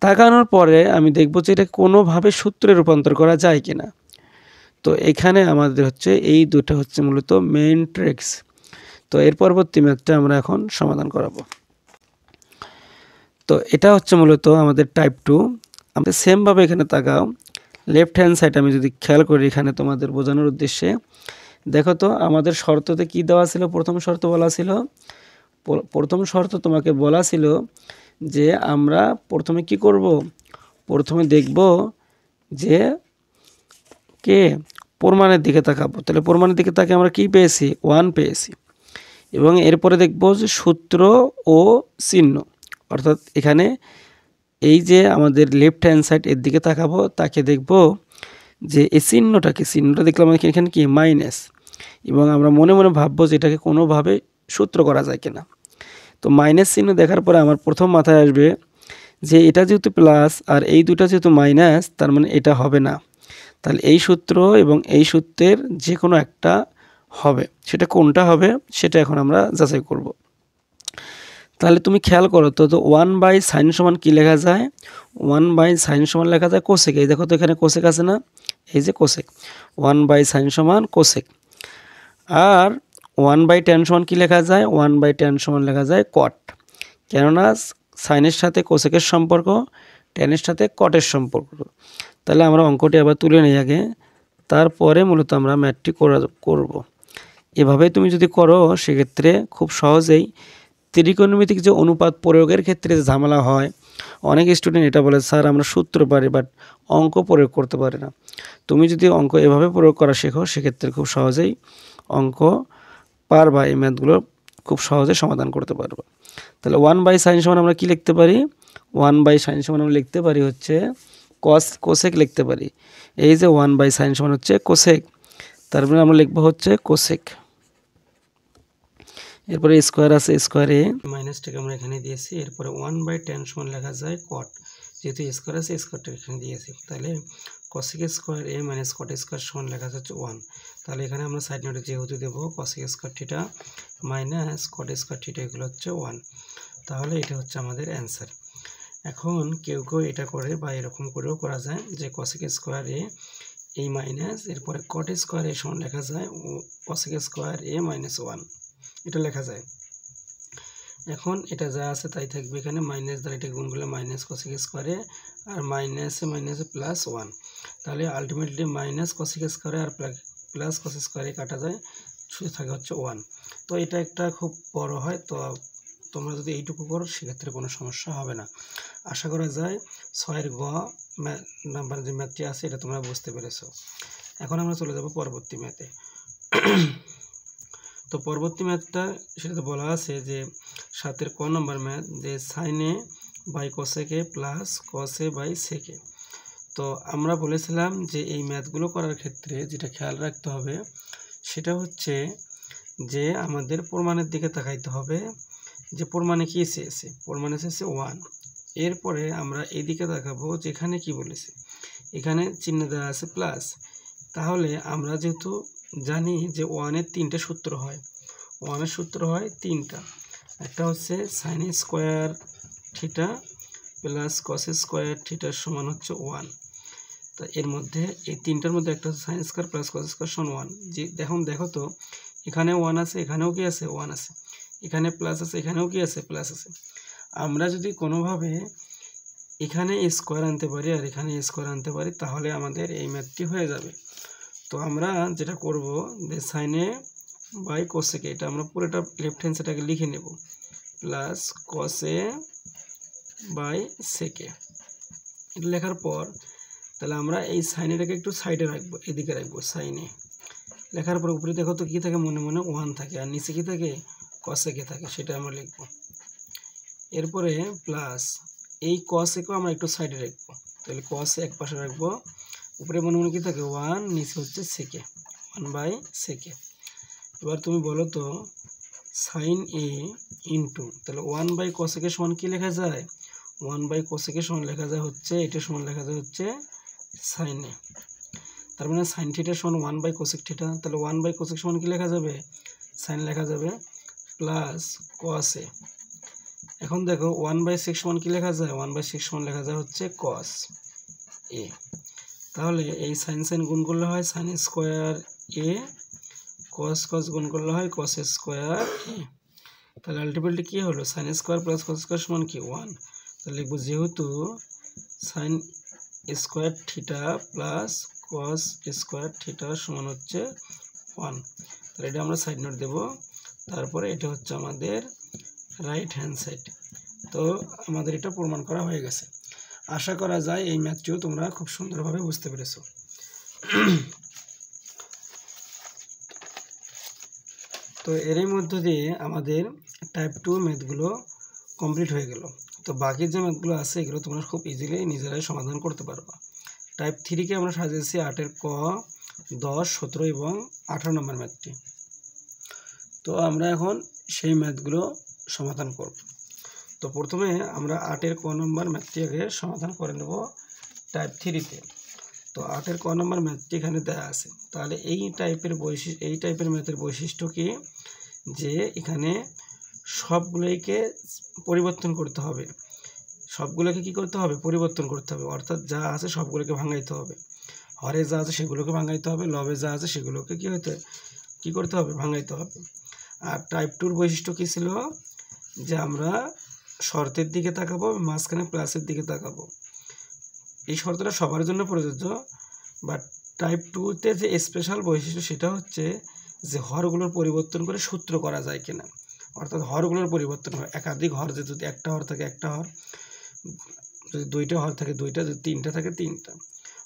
তাকানোর পরে আমি দেখব যে এটা কোনোভাবে সূত্রে রূপান্তর করা যায় কিনা। তো এখানে আমাদের হচ্ছে এই দুটো হচ্ছে মূলত মেইন ট্রিক্স। তো এর পরবর্তী ম্যাথটা আমরা এখন সমাধান করাবো। তো এটা হচ্ছে মূলত আমাদের টাইপ 2। আমাদের সেমভাবে এখানে তাকাও, লেফট হ্যান্ড সাইড আমি যদি খেয়াল করি এখানে তোমাদের বোঝানোর উদ্দেশ্যে, দেখো তো আমাদের শর্ততে কি দেওয়া ছিল। প্রথম শর্ত বলা ছিল, প্রথম শর্ত তোমাকে বলা ছিল যে আমরা প্রথমে কি করব, প্রথমে দেখব যে কে প্রমাণের দিকে তাকাবো। তাহলে প্রমাণের দিকে তাকে আমরা কি পেয়েছি, 1 পেয়েছি। এবং এরপরে দেখব যে সূত্র ও চিহ্ন, অর্থাৎ এখানে এই যে আমাদের লেফট হ্যান্ড সাইড এর দিকে তাকাবো, তাকে দেখব যে এই চিহ্নটা দেখলাম এখানে কি মাইনাস, এবং আমরা মনে মনে ভাববো যে এটাকে কোনোভাবে সূত্র করা যায় কিনা। তো মাইনাস চিহ্ন দেখার পরে আমার প্রথম মাথায় আসবে যে এটা যেহেতু প্লাস আর এই দুটা যেহেতু মাইনাস, তার মানে এটা হবে না। তাহলে এই সূত্র এবং এই সূত্রের যে কোনো একটা হবে, সেটা কোনটা হবে সেটা এখন আমরা যাচাই করব। তাহলে তুমি খেয়াল করো তো 1/sin সমান কি লেখা যায়, 1/sin সমান লেখা যায় কোসেক। এই দেখো তো এখানে কোসেক আছে না, এই যে কোসেক, 1/sin সমান কোসেক। আর 1/tan সমান কি লেখা যায়, 1/tan সমান লেখা যায় কট। কেননা সাইনের সাথে কোসেকের সম্পর্ক, ট্যানের সাথে কটের সম্পর্ক। তাহলে আমরা অঙ্কটি আবার তুলে নিই আগে, তারপরে মূলত আমরা ম্যাথটি করব। এভাবে তুমি যদি করো সেক্ষেত্রে খুব সহজেই ত্রিকোণমিতিক যে অনুপাত প্রয়োগের ক্ষেত্রে ঝামেলা হয়, অনেক স্টুডেন্ট এটা বলে স্যার আমরা সূত্র পারি বাট অঙ্ক প্রয়োগ করতে পারি না। তুমি যদি অঙ্ক এভাবে প্রয়োগ করা শেখো সেক্ষেত্রে খুব সহজেই অঙ্ক পারবা, এই ম্যাথগুলো খুব সহজে সমাধান করতে পারবা। তাহলে 1/sin সমান আমরা কি লিখতে পারি, 1/sin সমান আমরা লিখতে পারি হচ্ছে কোসেক লিখতে পারি। এই যে 1/sin সমান হচ্ছে কোসেক, তারপরে আমরা লিখবো হচ্ছে কোসেক। এরপরে স্কোয়ার আছে, স্কোয়ারে মাইনাসটাকে আমরা এখানে দিয়েছি। এরপরে 1/tan সমান লেখা যায় কট, যেহেতু স্কোয়ার আছে স্কোয়ারটা এখানে দিয়েছি। তাহলে কসেক স্কোয়ার এ মাইনাস কট স্কোয়ার সমান লেখা যাচ্ছে 1। তাহলে এখানে আমরা সাইড নোটে যেহেতু দেবো cosec square theta minus cot square theta, এগুলো হচ্ছে 1। তাহলে এটা হচ্ছে আমাদের অ্যান্সার। এখন কেউ কেউ এটা করে বা এরকম করেও করা যায় যে কসেক স্কোয়ার এ এই মাইনাস, এরপরে কট স্কোয়ার এ সমান লেখা যায় কসেক স্কোয়ার এ মাইনাস 1, এটা লেখা যায়। এখন এটা যা আছে তাই থাকবে, এখানে মাইনাস দ্বারা এটা গুণ করলে মাইনাস কসেক স্কোয়ারে আর মাইনাসে মাইনাসে প্লাস 1। তাহলে আলটিমেটলি মাইনাস কসেক স্কোয়ারে আর প্লাস কসেক স্কোয়ারে কাটা যায়, শুধু থাকে হচ্ছে 1। তো এটা একটা খুব বড় হয়, তো তোমরা যদি এইটুকু করো সেক্ষেত্রে কোনো সমস্যা হবে না। আশা করা যায় 6-এর গ নাম্বার যে ম্যাথটি আছে এটা তোমরা বুঝতে পেরেছো। এখন আমরা চলে যাব পরবর্তী ম্যাথে। তো পরবর্তী ম্যাথটা সেটাতে বলা আছে যে 7-এর ক নম্বর ম্যাথ, যে সাইনে বাই কোসেকে প্লাস কসে বাই সেকে। তো আমরা বলেছিলাম যে এই ম্যাথগুলো করার ক্ষেত্রে যেটা খেয়াল রাখতে হবে সেটা হচ্ছে যে আমাদের প্রমাণের দিকে তাকাইতে হবে, যে প্রমাণে কি এসেছে, প্রমাণে এসেছে 1। এরপরে আমরা এই দিকে তাকাবো যেখানে কি বলেছে, এখানে চিহ্ন দেওয়া আছে প্লাস। তাহলে আমরা যেহেতু জানি যে 1-এর 3টে সূত্র হয়, 1-এর সূত্র হয় 3টা। একটা হচ্ছে sign square theta plus cos square থিটার সমান হচ্ছে 1। তো এর মধ্যে এই 3টার মধ্যে একটা হচ্ছে sign square plus cos square সমান 1। যে দেখো তো এখানে 1 আছে, এখানেও কি আছে 1 আছে, এখানে প্লাস আছে, এখানেও কি আছে প্লাস আছে। আমরা যদি কোনোভাবে এখানে স্কোয়ার আনতে পারি আর এখানে স্কোয়ার আনতে পারি তাহলে আমাদের এই ম্যাথটি হয়ে যাবে। তো আমরা যেটা করব যে সাইনে বাই কোসেকে, এটা আমরা পুরোটা লেফট হ্যান্ড সাইডটাকে লিখে নেব, প্লাস কসে বাই সেকে। এটা লেখার পর তাহলে আমরা এই সাইনেটাকে একটু সাইডে রাখবো, এদিকে রাখবো সাইনে। লেখার পর উপরে দেখো তো কী থাকে, মনে মনে 1 থাকে, আর নিচে কী থাকে কসেকে থাকে, সেটা আমরা লিখব। এরপরে প্লাস এই কসেকেও আমরা একটু সাইডে রাখবো, তাহলে কসে এক পাশে রাখবো, উপরে মনে মনে কী থাকে 1, নিচে হচ্ছে সেকে 1/সেকে। এবার তুমি বলো তো সাইন এ ইন্টু, তাহলে 1/কোসেকের সমান কী লেখা যায়, 1/কোসেকের সমান লেখা যায় হচ্ছে, এটা সমান লেখা যায় হচ্ছে সাইন এ। তার মানে সাইন থিটার সমান 1/কোসেক থিটা, তাহলে 1/কোসেক সমান কী লেখা যাবে, সাইন লেখা যাবে প্লাস কস এ। এখন দেখো 1/6 সমান কি লেখা যায়, 1/6 সমান লেখা যায় হচ্ছে cos a। তাহলে এই সাইন গুণ করলে হয় sin স্কয়ার a, cos গুণ করলে হয় cos স্কয়ার a। তাহলে আলটিমেটলি কি হলো, sin square plus cos square সমান কি 1। তাহলে লিখবো যেহেতু sin square theta plus cos square theta সমান হচ্ছে 1, তাহলে এটা আমরা সাইড নোট দেব। তারপরে এটা হচ্ছে আমাদের রাইট হ্যান্ড সাইড। তো আমাদের এটা প্রমাণ করা হয়ে গেছে। আশা করা যায় এই ম্যাথটিও তোমরা খুব সুন্দরভাবে বুঝতে পেরেছো। তো এরই মধ্য দিয়ে আমাদের টাইপ 2 ম্যাথগুলো কমপ্লিট হয়ে গেল। তো বাকি যে ম্যাথগুলো আছে এগুলো তোমরা খুব ইজিলি নিজেরাই সমাধান করতে পারবা। টাইপ 3 কে আমরা সাজিয়েছি 8-এর ক, 10, 17 এবং 18 নম্বর ম্যাথটি। তো আমরা এখন সেই ম্যাথগুলো সমাধান করব। তো প্রথমে আমরা 8-এর ক নম্বর ম্যাথটি আগে সমাধান করে নেব টাইপ 3-তে। তো 8-এর ক নম্বর ম্যাথটি এখানে দেওয়া আছে। তাহলে এই টাইপের ম্যাথের বৈশিষ্ট্য কি, যে এখানে সবগুলোকে পরিবর্তন করতে হবে। সবগুলোকে কি করতে হবে, পরিবর্তন করতে হবে। অর্থাৎ যা আছে সবগুলোকে ভাঙাইতে হবে। হরে যা আছে সেগুলোকে ভাঙাইতে হবে, লবে যা আছে সেগুলোকে কি করতে হবে, ভাঙাইতে হবে। আর টাইপ 2-র বৈশিষ্ট্য কী ছিল, যে আমরা শর্তের দিকে তাকাবো, মাঝখানে প্লাসের দিকে তাকাবো। এই শর্তটা সবার জন্য প্রযোজ্য, বাট টাইপ 2-তে যে স্পেশাল বৈশিষ্ট্য সেটা হচ্ছে যে হরগুলোর পরিবর্তন করে সূত্র করা যায় কিনা। অর্থাৎ হরগুলোর পরিবর্তন হয়, একাধিক হর, যে যদি একটা হর থাকে একটা হর, যদি দুইটা হর থাকে দুইটা, যদি তিনটা থাকে তিনটা।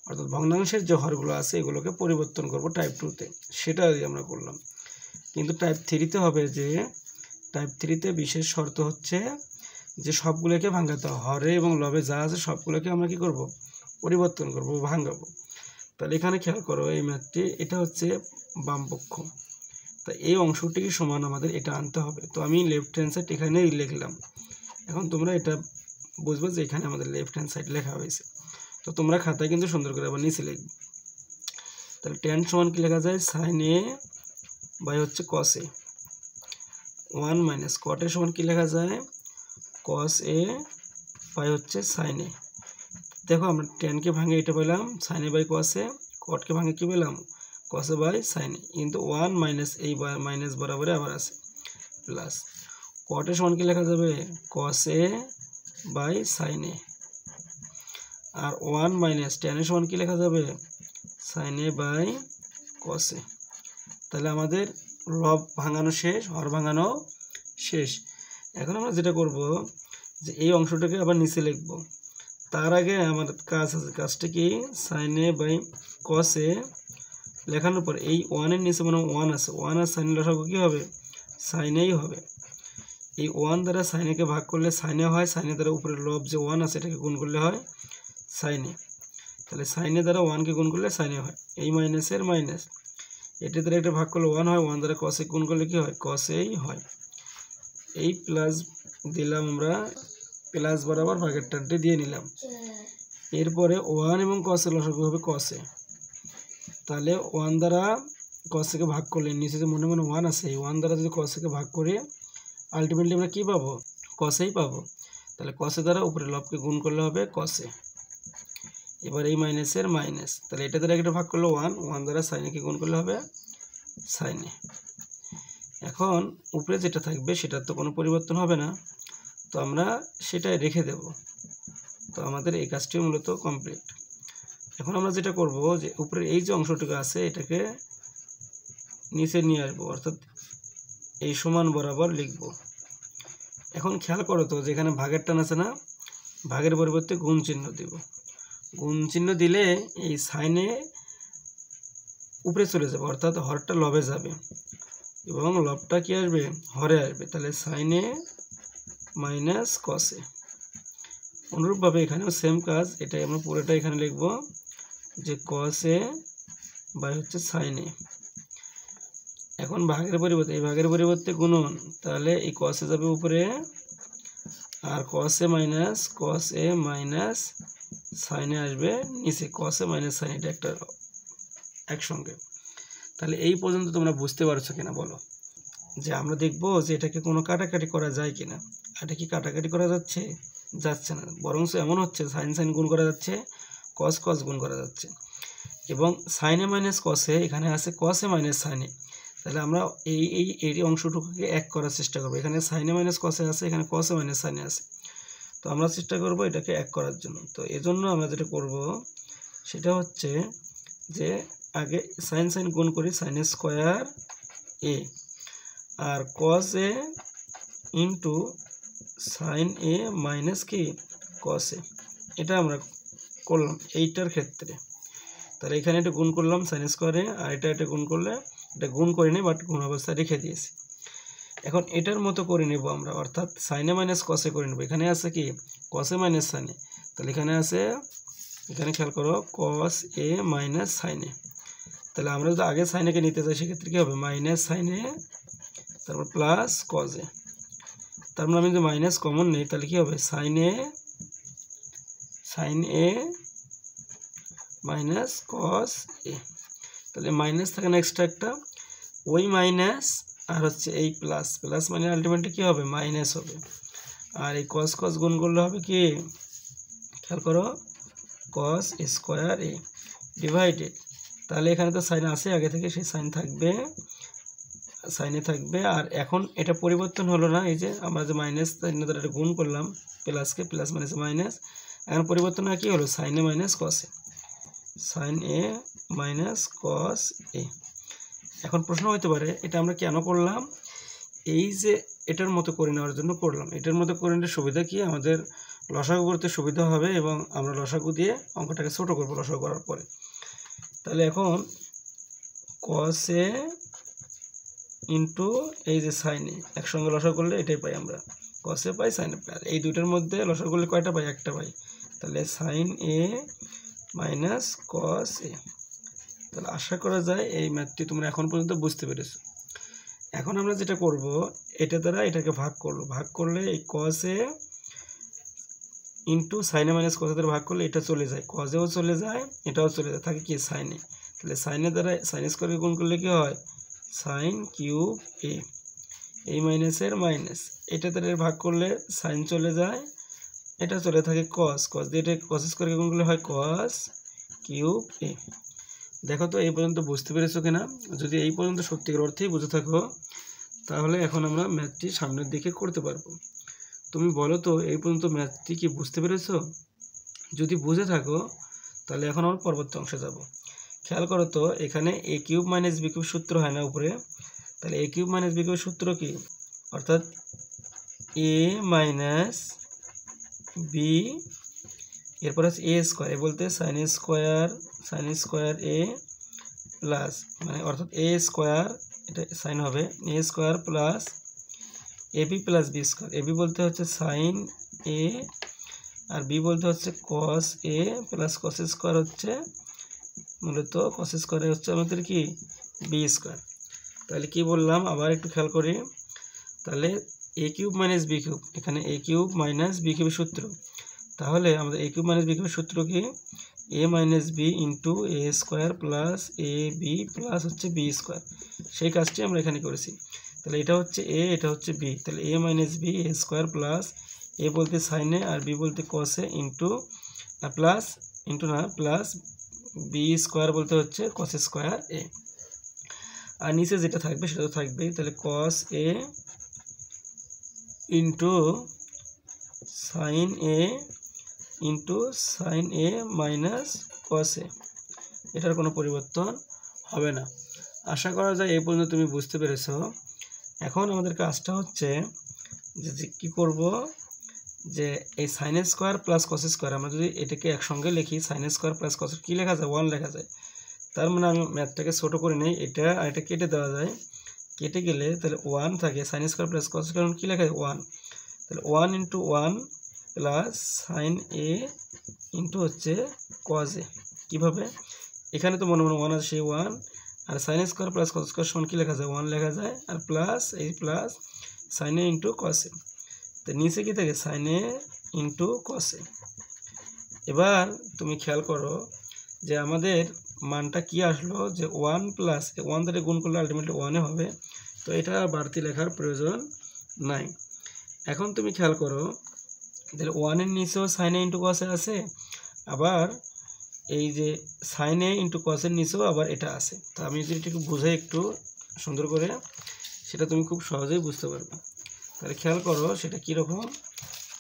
অর্থাৎ ভগ্নাংশের যে হরগুলো আছে এগুলোকে পরিবর্তন করব টাইপ 2-তে, সেটা আমরা করলাম। কিন্তু টাইপ 3-তে হবে যে টাইপ 3-তে বিশেষ শর্ত হচ্ছে যে সবগুলোকে ভাঙাতে হবে। হরে এবং লবে যা আছে সবগুলোকে আমরা কি করব, পরিবর্তন করব, ভাঙাবো। তাহলে এখানে খেয়াল করো এই ম্যাথটি, এটা হচ্ছে বাম পক্ষ। তা এই অংশটি সমান আমাদের এটা আনতে হবে। তো আমি লেফট হ্যান্ড সাইড এখানেই লিখলাম। এখন তোমরা এটা বুঝবে যে এখানে আমাদের লেফট হ্যান্ড সাইড লেখা হয়েছে। তো তোমরা খাতায় কিন্তু সুন্দর করে আবার নিচে লিখবে। তাহলে tan সমান কি লেখা যায়, sin a বাই হচ্ছে cos a। 1 minus cot a সমান কি লেখা যায়, cos a বাই হচ্ছে sin a। দেখো আমরা tan-কে ভাঙে এটা পেলাম sin a by cos a, cot-কে ভাঙে কি পেলাম, cos a by sin a। কিন্তু 1 মাইনাস এই মাইনাস বরাবরে আবার আছে প্লাস। cot a সমান কি লেখা যাবে, cos a by sin a। আর 1 মাইনাস tan a সমান কি লেখা যাবে, sin a by cos a। তাহলে আমাদের লব ভাঙানো শেষ, হর ভাঙানো শেষ। এখন আমরা যেটা করব যে এই অংশটাকে আবার নিচে লিখব। তার আগে আমাদের কাজ আছে, কাজটা কি, sin a by cos a লেখানোর পর এই 1-এর নিচে মানে 1 আছে, 1 আর sin লসাগু কি হবে, sin a হবে। এই 1 দ্বারা sin a কে ভাগ করলে sin a হয়, sin a দ্বারা উপরে লব যে 1 আছে এটাকে গুণ করলে হয় sin a। তাহলে sin a দ্বারা 1-কে গুণ করলে sin a হয়। এই মাইনাসের মাইনাস, এটা দ্বারা একটা ভাগ করলে 1 হয়, 1 দ্বারা cos a গুণ করলে কি হয়, cos a হয়। এই প্লাস দিলাম আমরা, প্লাস বরাবর ভাগের টানটি দিয়ে নিলাম। এরপরে 1 এবং cos a লসাগু হবে cos a। তাহলে 1 দ্বারা cos a কে ভাগ করলে নিচে যে মনে মনে 1 আছে, এই 1 দ্বারা যদি cos a কে ভাগ করে আলটিমেটলি আমরা কি পাবো, cos a পাবো। তাহলে cos a দ্বারা উপরে লবকে গুণ করলে হবে cos a। এবার এই মাইনাসের মাইনাস, তাহলে এটা দ্বারা একটা ভাগ করলে 1, 1 দ্বারা sin a কে গুণ করলে হবে sin a। এখন উপরে যেটা থাকবে সেটার তো কোনো পরিবর্তন হবে না, তো আমরা সেটাই রেখে দেব। তো আমাদের এই কাজটি মূলত কমপ্লিট। এখন আমরা যেটা করব যে উপরে এই যে অংশটুকু আছে এটাকে নিচে নিয়ে আসবো, অর্থাৎ এই সমান বরাবর লিখব। এখন খেয়াল করো তো যেখানে ভাগের টান আছে না, ভাগের পরিবর্তে গুণ চিহ্ন দেব। গুণ চিহ্ন দিলে এই sin a উপরে চলে যাবে, অর্থাৎ হরটা লবে যাবে এবং লবটা কি আসবে, হরে আসবে। তাহলে sin a minus cos a। অনুরূপভাবে এখানেও সেম কাজ, এটাই আমরা পুরোটা এখানে লিখব যে cos a বাই হচ্ছে sin a। এখন ভাগের পরিবর্তে, এই ভাগের পরিবর্তে গুণন, তাহলে এই cos a যাবে উপরে আর cos a minus sin a আসবে নিচে, cos a মাইনাস sin এটা একটা একসঙ্গে। তাহলে এই পর্যন্ত তোমরা বুঝতে পারছো কিনা বলো। যে আমরা দেখব যে এটাকে কোনো কাটাকাটি করা যায় কিনা। এটা কি কাটাকাটি করা যাচ্ছে? যাচ্ছে না, বরং এমন হচ্ছে সাইন সাইন গুণ করা যাচ্ছে, কস কস গুণ করা যাচ্ছে। এবং সাইনে মাইনাস কসে এখানে আছে কসে মাইনাস সাইনে, তাহলে আমরা এই অংশটুকুকে এক করার চেষ্টা করব। এখানে সাইনে মাইনাস কসে আছে, এখানে কসে মাইনাস সাইনে আছে, তো আমরা চেষ্টা করব এটাকে এক করার জন্য। তো এজন্য আমরা যেটা করব সেটা হচ্ছে যে আগে সাইন সাইন গুণ করি সাইন স্কোয়ার এ, আর কস এ ইন্টু সাইন এ মাইনাস কি কস এ, এটা আমরা করলাম এইটার ক্ষেত্রে। তাহলে এখানে এটা গুণ করলাম সাইন স্কোয়ারে, আর এটা গুণ করলে এটা গুণ করে নিই, বাট গুণ অবস্থায় রেখে দিয়েছি। এখন এটার মতো করে নেব আমরা, অর্থাৎ সাইনে মাইনাস কসে করে নেব। এখানে আছে কি কসে মাইনাস সাইনে, তাহলে এখানে আছে, এখানে খেয়াল করো কস এ মাইনাস সাইনে। তাহলে আমরা যদি আগে সাইনেকে নিতে চাই সেক্ষেত্রে কী হবে মাইনাস সাইনে তারপর প্লাস কস এ, তারপর আমি যদি মাইনাস কমন নেই তাহলে কী হবে সাইন এ মাইনাস কস এ। তাহলে মাইনাস থাকে না এক্সট্রা একটা, ওই মাইনাস আর হচ্ছে এই প্লাস, প্লাস মানে আলটিমেটলি কী হবে মাইনাস হবে। আর এই কস কস গুণ করলে হবে কি খেয়াল করো কস স্কোয়ার এ ডিভাইডেড, তাহলে এখানে তো সাইন আছে আগে থেকে, সেই সাইন থাকবে, সাইনে থাকবে। আর এখন এটা পরিবর্তন হলো না, এই যে আমরা যে মাইনাস এটা গুণ করলাম প্লাসকে, প্লাস মাইনাস মাইনাস, এখন পরিবর্তন হয় কী হলো সাইনে মাইনাস কস এ, সাইন এ মাইনাস কস এ। এখন প্রশ্ন হতে পারে এটা আমরা কেন করলাম, এই যে এটার মতো করে নেওয়ার জন্য করলাম। এটার মতো করে নিলে সুবিধা কি, আমাদের লসাগু করতে সুবিধা হবে এবং আমরা লসাগু দিয়ে অঙ্কটাকে ছোটো করবো লসাগু করার পরে। তাহলে এখন কস এ ইন্টু এই যে সাইনে একসঙ্গে লসাগু করলে এটাই পাই আমরা, কস এ পাই সাইনে পাই, আর এই দুইটার মধ্যে লসাগু করলে কয়টা পাই একটা পাই, তাহলে সাইন এ মাইনাস কস এ। তাহলে আশা করা যায় এই ম্যাথটি তোমরা এখন পর্যন্ত বুঝতে পেরেছো। এখন আমরা যেটা করব এটা দ্বারা এটাকে ভাগ করব, ভাগ করলে এই কস এ ইন্টু সাইনে মাইনাস কস দ্বারা ভাগ করলে এটা চলে যায়, কসেও চলে যায়, এটাও চলে যায়, থাকে কি সাইনে। তাহলে সাইনের দ্বারা সাইন স্কোয়ারকে গুণ করলে কি হয় সাইন কিউব এ, এই মাইনাসের মাইনাস, এটা দ্বারা ভাগ করলে সাইন চলে যায়, এটা চলে থাকে কস, কস দিয়ে এটা কস স্কোয়ারকে গুণ করলে হয় কস কিউব এ। দেখো তো এই পর্যন্ত বুঝতে পেরেছো কিনা, যদি এই পর্যন্ত সত্যিকার অর্থেই বুঝে থাকো তাহলে এখন আমরা ম্যাথটি সামনের দিকে করতে পারবো। তুমি বলো তো এই পর্যন্ত ম্যাথটি কি বুঝতে পেরেছো? যদি বুঝে থাকো তাহলে এখন আমরা পরবর্তী অংশে যাব। খেয়াল করো তো এখানে এ কিউব মাইনাস বি কিউব সূত্র হয় না উপরে, তাহলে এ কিউব মাইনাস বি কিউব সূত্র কি, অর্থাৎ এ মাইনাস বি, এরপর আছে এ স্কোয়ার, এ বলতে সাইন স্কোয়ার এ প্লাস, মানে অর্থাৎ এ স্কোয়ার, এটা সাইন হবে এ square plus A B plus B square. A B বলতে হচ্ছে সাইন এ, আর বি বলতে হচ্ছে কস এ প্লাস কস স্কোয়ার, হচ্ছে মূলত কস স্কোয়ারে হচ্ছে আমাদের কি বি স্কোয়ার। তাহলে কি বললাম আবার একটু খেয়াল করি, তাহলে এ কিউব মাইনাস বি কিউব, এখানে এ কিউব মাইনাস বি কিউবের সূত্র, তাহলে আমাদের এ কিউব মাইনাস বি কিউবের সূত্র কি এ minus B into A square plus A B plus হচ্ছে বি স্কোয়ার, সেই কাজটি আমরা এখানে করেছি। তাহলে এটা হচ্ছে এ, এটা হচ্ছে বি, তাহলে এ minus B A square plus এ বলতে সাইনে আর বি বলতে কসে ইন্টু প্লাস ইন্টু না প্লাস বি স্কোয়ার বলতে হচ্ছে কস স্কোয়ার এ, আর নিচে যেটা থাকবে সেটা তো থাকবেই, তাহলে কস এ into sign A into sign A minus cos এ, এটার কোনো পরিবর্তন হবে না। আশা করা যায় এই পর্যন্ত তুমি বুঝতে পেরেছো। এখন আমাদের কাজটা হচ্ছে যে কী করব, যে এই sign square plus cos square আমরা যদি এটাকে একসঙ্গে লিখি, সাইন স্কোয়ার প্লাস কস কী লেখা যায় 1 লেখা যায়, তার মানে আমি ম্যাথটাকে ছোটো করে নেই, এটা আর এটা কেটে দেওয়া যায়, কেটে গেলে তাহলে 1 থাকে, sine square plus cos square কী লেখা যায় 1, তাহলে 1 into 1 plus sine A into হচ্ছে কস এ। কীভাবে, এখানে তো মনে 1 আছে সেই 1, আর sine square plus cos square সমান কী লেখা যায় 1 লেখা যায়, আর প্লাস এই plus sine A into cos A, তো নিচে কী থাকে সাইন এ ইন্টু কস এ। এবার তুমি খেয়াল করো যে আমাদের মানটা কি আসলো, যে 1 প্লাস 1 দ্বারা গুণ করলে আলটিমেটলি 1 হবে, তো তো এটা বাড়তি লেখার প্রয়োজন নাই। এখন তুমি খেয়াল করো, তাহলে 1 এর নিচেও সাইন এ ইন্টু কস এ আছে, আবার এই যে সাইন এ ইন্টু কস এর নিচেও আবার এটা আছে। তো আমি যদি একটু বুঝাই একটু সুন্দর করে, সেটা তুমি খুব সহজেই বুঝতে পারবে। তাহলে খেয়াল করো সেটা কীরকম,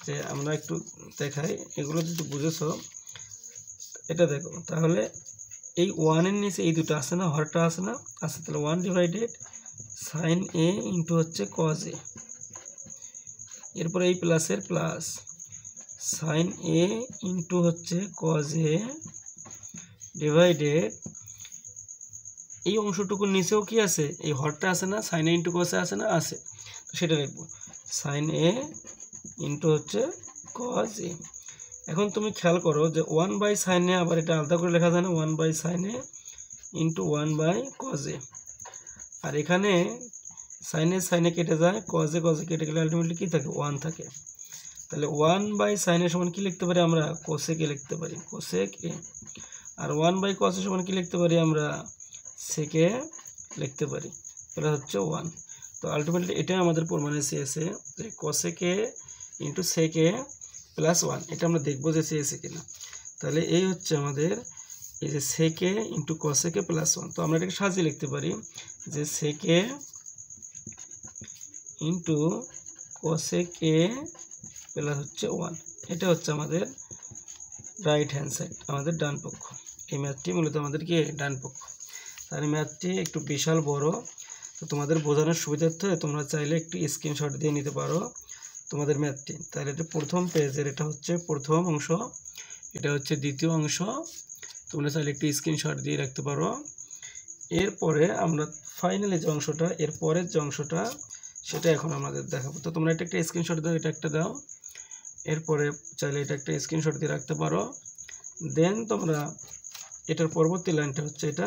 যে আমরা একটু দেখাই, এগুলো যদি বুঝেছো এটা দেখো। তাহলে এই 1 এর নিচে এই দুটো আছে না, হরটা আছে না, আছে। তাহলে 1 ডিভাইডেড সাইন এ ইন্টু হচ্ছে কজ এ, এরপরে এই প্লাসের প্লাস সাইন এ ইন্টু হচ্ছে কজ এ ডিভাইডেড এই অংশটুকুর নিচেও কি আছে, এই হরটা আছে না, sine A into cos A আছে না, আছে। তো সেটা লিখবো সাইন এ ইন্টু হচ্ছে কজ এ। এখন তুমি খেয়াল করো যে 1 বাই সাইন এ, আবার এটা আলাদা করে লেখা যায় না, 1 by sine A into 1 by cos A. আর এখানে সাইন এ কেটে যায়, কজ এ কেটে গেলে আলটিমেটলি কী থাকে, 1 থাকে। তাহলে 1 বাই সাইন এ সমান কী লিখতে পারি আমরা, কোসেক এ লিখতে পারি, cosec A. R 1 by cos এ সমান কী লিখতে পারি আমরা, সেক এ লিখতে পারি, এটা হচ্ছে 1। তো আলটিমেটলি এটাই আমাদের প্রমাণে চেয়েছে যে cosec A into sec A plus 1, এটা আমরা দেখবো যে চেয়েছে কিনা। তাহলে এই হচ্ছে আমাদের এই যে সেক এ ইন্টু কোসেক এ প্লাস 1। তো আমরা এটাকে সাজিয়ে লিখতে পারি যে সেক এ ইন্টু কোসেক এ প্লাস হচ্ছে 1, এটা হচ্ছে আমাদের রাইট হ্যান্ড সাইড, আমাদের ডান পক্ষ। এই ম্যাথটি মূলত আমাদের কি ডান পক্ষ। তার ম্যাথটি একটু বিশাল বড়, তো তোমাদের বোঝানোর সুবিধার্থে তোমরা চাইলে একটু স্ক্রিনশট দিয়ে নিতে পারো তোমাদের ম্যাথটি। তাহলে এটা প্রথম পেজের, এটা হচ্ছে প্রথম অংশ, এটা হচ্ছে দ্বিতীয় অংশ, তোমরা চাইলে একটু স্ক্রিনশট দিয়ে রাখতে পারো। এরপরে আমরা ফাইনালি যে অংশটা, এর পরের যে অংশটা, সেটা এখন আমাদের দেখাবো। তো তোমরা এটা একটা স্ক্রিনশট দাও, এটা একটা দাও, এরপরে চাইলে এটা একটা স্ক্রিনশট দিয়ে রাখতে পারো। দেন তোমরা এটার পরবর্তী লাইনটা হচ্ছে এটা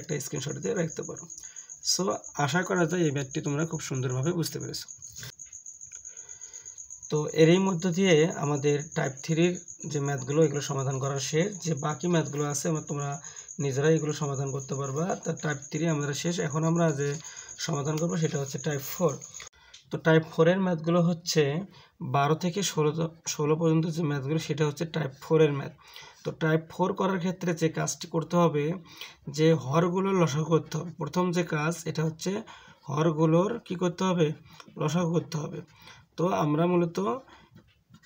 একটা স্ক্রিনশট দিয়ে রাখতে পারো। সো আশা করা যায় এই ম্যাথটি তোমরা খুব সুন্দরভাবে বুঝতে পেরেছো। তো এরই মধ্য দিয়ে আমাদের টাইপ 3-র যে ম্যাথগুলো, এগুলো সমাধান করার শেষ। যে বাকি ম্যাথগুলো আছে তোমরা নিজেরাই এগুলো সমাধান করতে পারবা। তা টাইপ 3 আমাদের শেষ। এখন আমরা যে সমাধান করব সেটা হচ্ছে টাইপ 4। তো টাইপ 4-এর ম্যাথগুলো হচ্ছে 12 থেকে 16 পর্যন্ত যে ম্যাথগুলো, সেটা হচ্ছে টাইপ 4-এর ম্যাথ। তো টাইপ 4 করার ক্ষেত্রে যে কাজটি করতে হবে, যে হরগুলোর লসাগু করতে হবে। প্রথম যে কাজ, এটা হচ্ছে হরগুলোর কি করতে হবে, লসাগু করতে হবে। তো আমরা মূলত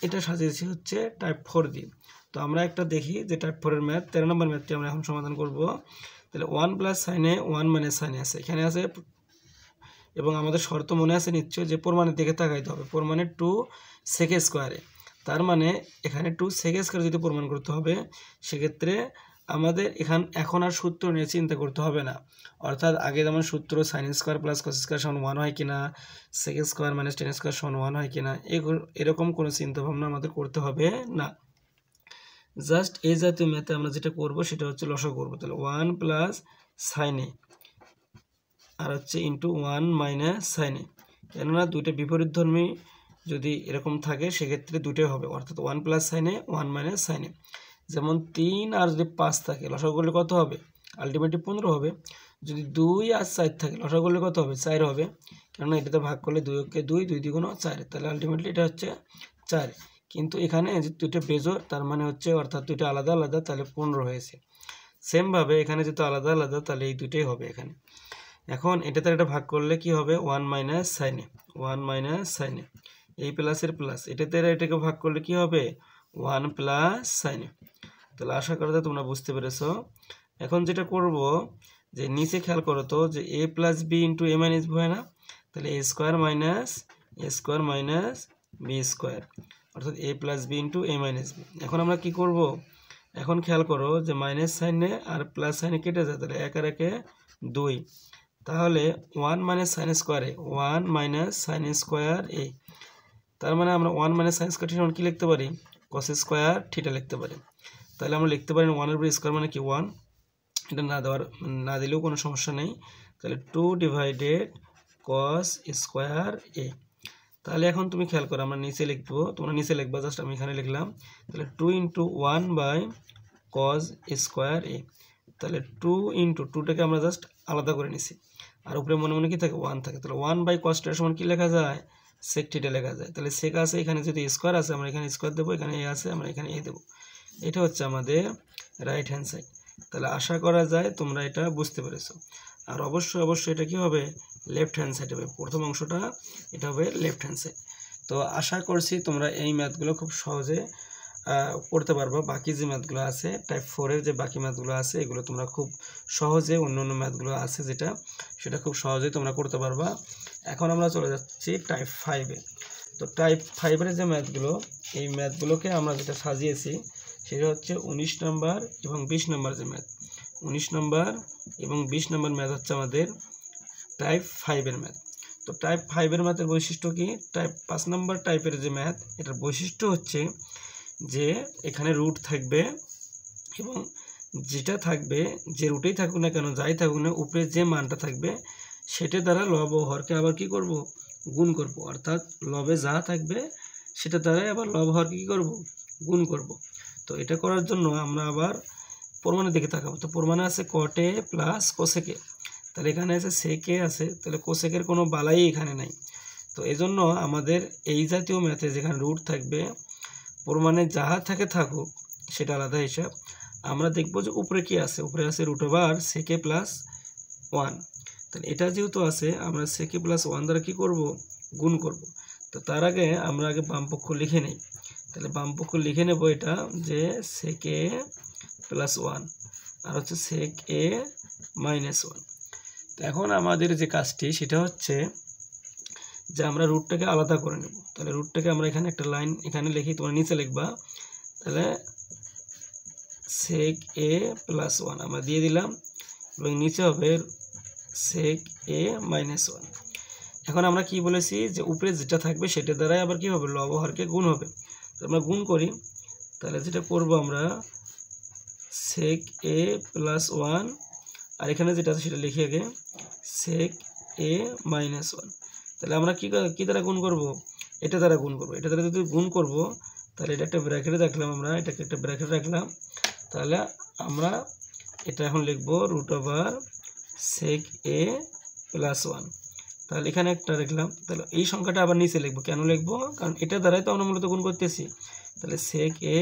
এটা সাজিয়েছি হচ্ছে টাইপ 4 দিয়ে। তো আমরা একটা দেখি যে টাইপ 4-এর ম্যাথ, 13 নম্বর ম্যাথটি আমরা এখন সমাধান করব। তাহলে 1 প্লাস সাইন এ 1 মাইনাস সাইন এ আছে, এখানে আছে, এবং আমাদের শর্ত মনে আছে নিশ্চয় যে প্রমাণের দিকে তাকাইতে হবে। প্রমাণের 2 সেক স্কোয়ারে, তার মানে এখানে 2 সেক স্কোয়ার যদি প্রমাণ করতে হবে, সেক্ষেত্রে আমাদের এখন আর সূত্র নিয়ে চিন্তা করতে হবে না। অর্থাৎ আগে যেমন সূত্র sine square plus cos square সমান 1 হয় কিনা, sec square minus tan square সমান 1 হয় কিনা, এরকম কোনো চিন্তাভাবনা আমাদের করতে হবে না। জাস্ট এই জাতীয় ম্যাথে আমরা যেটা করব সেটা হচ্ছে লসাগু করব। তাহলে 1 প্লাস সাইন এ আর হচ্ছে ইন্টু 1 মাইনাস সাইন এ, কেননা দুইটা বিপরীতধর্মী যদি এরকম থাকে সেক্ষেত্রে দুটোই হবে, অর্থাৎ 1 প্লাস সাইন এ 1 মাইনাস সাইন এ। যেমন 3 আর যদি 5 থাকে লসাগু করলে কত হবে, আলটিমেটলি 15 হবে। যদি 2 আর 4 থাকে লসাগু করলে কত হবে, 4 হবে, কেননা এটাতে ভাগ করলে 2 কে 2, 2 দ্বিগুণ 4, তাহলে আলটিমেটলি এটা হচ্ছে 4। কিন্তু এখানে যে দুইটা বেজোড়, তার মানে হচ্ছে অর্থাৎ দুইটা আলাদা আলাদা, তাহলে 15 হয়েছে। সেমভাবে এখানে যেহেতু আলাদা আলাদা, তাহলে এই দুটোই হবে এখানে। এখন এটাতে একটা ভাগ করলে কি হবে, 1 মাইনাস সাইন এ, 1 মাইনাস সাইন এ, এই প্লাসের প্লাস, এটাতে এটাকে ভাগ করলে কি হবে, 1 প্লাস সাইন এ। তাহলে আশা করা যায় তোমরা বুঝতে পেরেছো। এখন যেটা করব, যে নিচে খেয়াল করো তো, যে a plus B into A minus B হয় না, তাহলে A square minus B square, অর্থাৎ a plus B into A minus B. এখন আমরা কি করব, এখন খেয়াল করো যে মাইনাস সাইনে আর প্লাস সাইনে কেটে যায়, তাহলে 1 আর 1 2, তাহলে 1 মাইনাস সাইন স্কোয়ারে 1 মাইনাস সাইন স্কোয়ার এ, তার মানে আমরা 1 মাইনাস সাইন স্কোয়ার থিটা কি লিখতে পারি, কস স্কোয়ার থিটা লিখতে পারি। তাহলে আমরা লিখতে পারি 1 এর উপর স্কোয়ার মানে কি 1, এটা না দিলেও কোনো সমস্যা নেই। তাহলে 2 ডিভাইডেড কস স্কোয়ার এ। তাহলে এখন তুমি খেয়াল করো, আমরা নিচে লিখবো, তোমরা নিচে লিখবা, জাস্ট আমি এখানে লিখলাম। তাহলে 2 into 1 by cos square A, তাহলে 2 ইন্টু 2টাকে আমরা জাস্ট আলাদা করে নিছি, আর উপরে মনে মনে কি থাকে 1 থাকে, তাহলে 1/cos θ সমান কি লেখা যায়, sec θ লেখা যায়। তাহলে sec আছে, এখানে যদি স্কোয়ার আছে আমরা এখানে স্কোয়ার দেবো, এখানে a আছে আমরা এখানে a দেবো। এটা হচ্ছে আমাদের রাইট হ্যান্ড সাইড। তাহলে আশা করা যায় তোমরা এটা বুঝতে পেরেছো। আর অবশ্যই এটা কি হবে, লেফট হ্যান্ড সাইড হবে, প্রথম অংশটা এটা হবে লেফট হ্যান্ড সাইড। তো আশা করছি তোমরা এই ম্যাথগুলো খুব সহজে করতে পারবা। বাকি যে ম্যাথগুলো আছে টাইপ 4-এর যে বাকি ম্যাথগুলো আছে এগুলো তোমরা খুব সহজে, অন্য ম্যাথগুলো আছে সেটা খুব সহজেই তোমরা করতে পারবা। এখন আমরা চলে যাচ্ছি টাইপ 5-এ। তো টাইপ 5-এর যে ম্যাথগুলো, এই ম্যাথগুলোকে আমরা যেটা সাজিয়েছি সেটা হচ্ছে 19 নম্বর এবং 20 নম্বর যে ম্যাথ। 19 নম্বর এবং 20 নম্বর ম্যাথ হচ্ছে আমাদের টাইপ 5-এর ম্যাথ। তো টাইপ 5-এর ম্যাথের বৈশিষ্ট্য কি, টাইপ 5 নম্বর টাইপের যে ম্যাথ এটার বৈশিষ্ট্য হচ্ছে যে এখানে রুট থাকবে এবং যেটা থাকবে, যে রুটেই থাকুক না কেন, যাই থাকুক না, উপরে যে মানটা থাকবে সেটা দ্বারা লব ও হরকে আবার কি করব, গুণ করব। অর্থাৎ লবে যা থাকবে সেটা দ্বারাই আবার লব হরকে কি করব, গুণ করব। তো এটা করার জন্য আমরা আবার প্রমাণের দিকে তাকাবো। তো প্রমাণে আছে cot a plus cosec a, তাহলে এখানে আছে sec a আছে, তাহলে cosec এর কোনো বালাই এখানে নাই। তো এজন্য আমাদের এই জাতীয় ম্যাথে যেখানে রুট থাকবে, প্রমাণে যাহা থাকে থাকুক সেটা আলাদা হিসাব, আমরা দেখব যে উপরে কি আছে, উপরে আছে √sec a প্লাস 1। তাহলে এটা যেহেতু আছে আমরা sec a প্লাস 1 দ্বারা কি করব, গুণ করব। তো তার আগে আমরা বাম পক্ষ লিখে নেই। তাহলে বাম পক্ষ লিখে নেব এটা যে sec a প্লাস 1 আর হচ্ছে sec a মাইনাস 1। তো এখন আমাদের যে কাজটি সেটা হচ্ছে যে আমরা রুটটাকে আলাদা করে নেব। তাহলে রুটটাকে আমরা এখানে একটা লাইন এখানে লিখি, তোমরা নিচে লিখবা। তাহলে sec a প্লাস 1 আমরা দিয়ে দিলাম এবং নিচে হবে sec a মাইনাস 1। এখন আমরা কি বলেছি যে উপরে যেটা থাকবে সেটা দ্বারাই আবার কি হবে, লব হরকে গুণ হবে। তো আমরা গুণ করি, তাহলে যেটা করব আমরা sec a প্লাস 1 আর এখানে যেটা আছে সেটা লিখে আগে sec a মাইনাস 1। তাহলে আমরা কি দ্বারা গুণ করব, এটা দ্বারা গুণ করব। এটা দ্বারা যদি গুণ করব তাহলে এটা একটা ব্র্যাকেটে রাখলাম, আমরা এটাকে একটা ব্র্যাকেটে রাখলাম। তাহলে আমরা এটা এখন লিখব √sec a প্লাস 1। তাহলে এখানে একটা লিখলাম। তাহলে এই সংখ্যাটা আবার নিচে লিখব, কেন লিখব, কারণ এটা দ্বারাই তো আমরা মূলত গুণ করতেছি। তাহলে sec a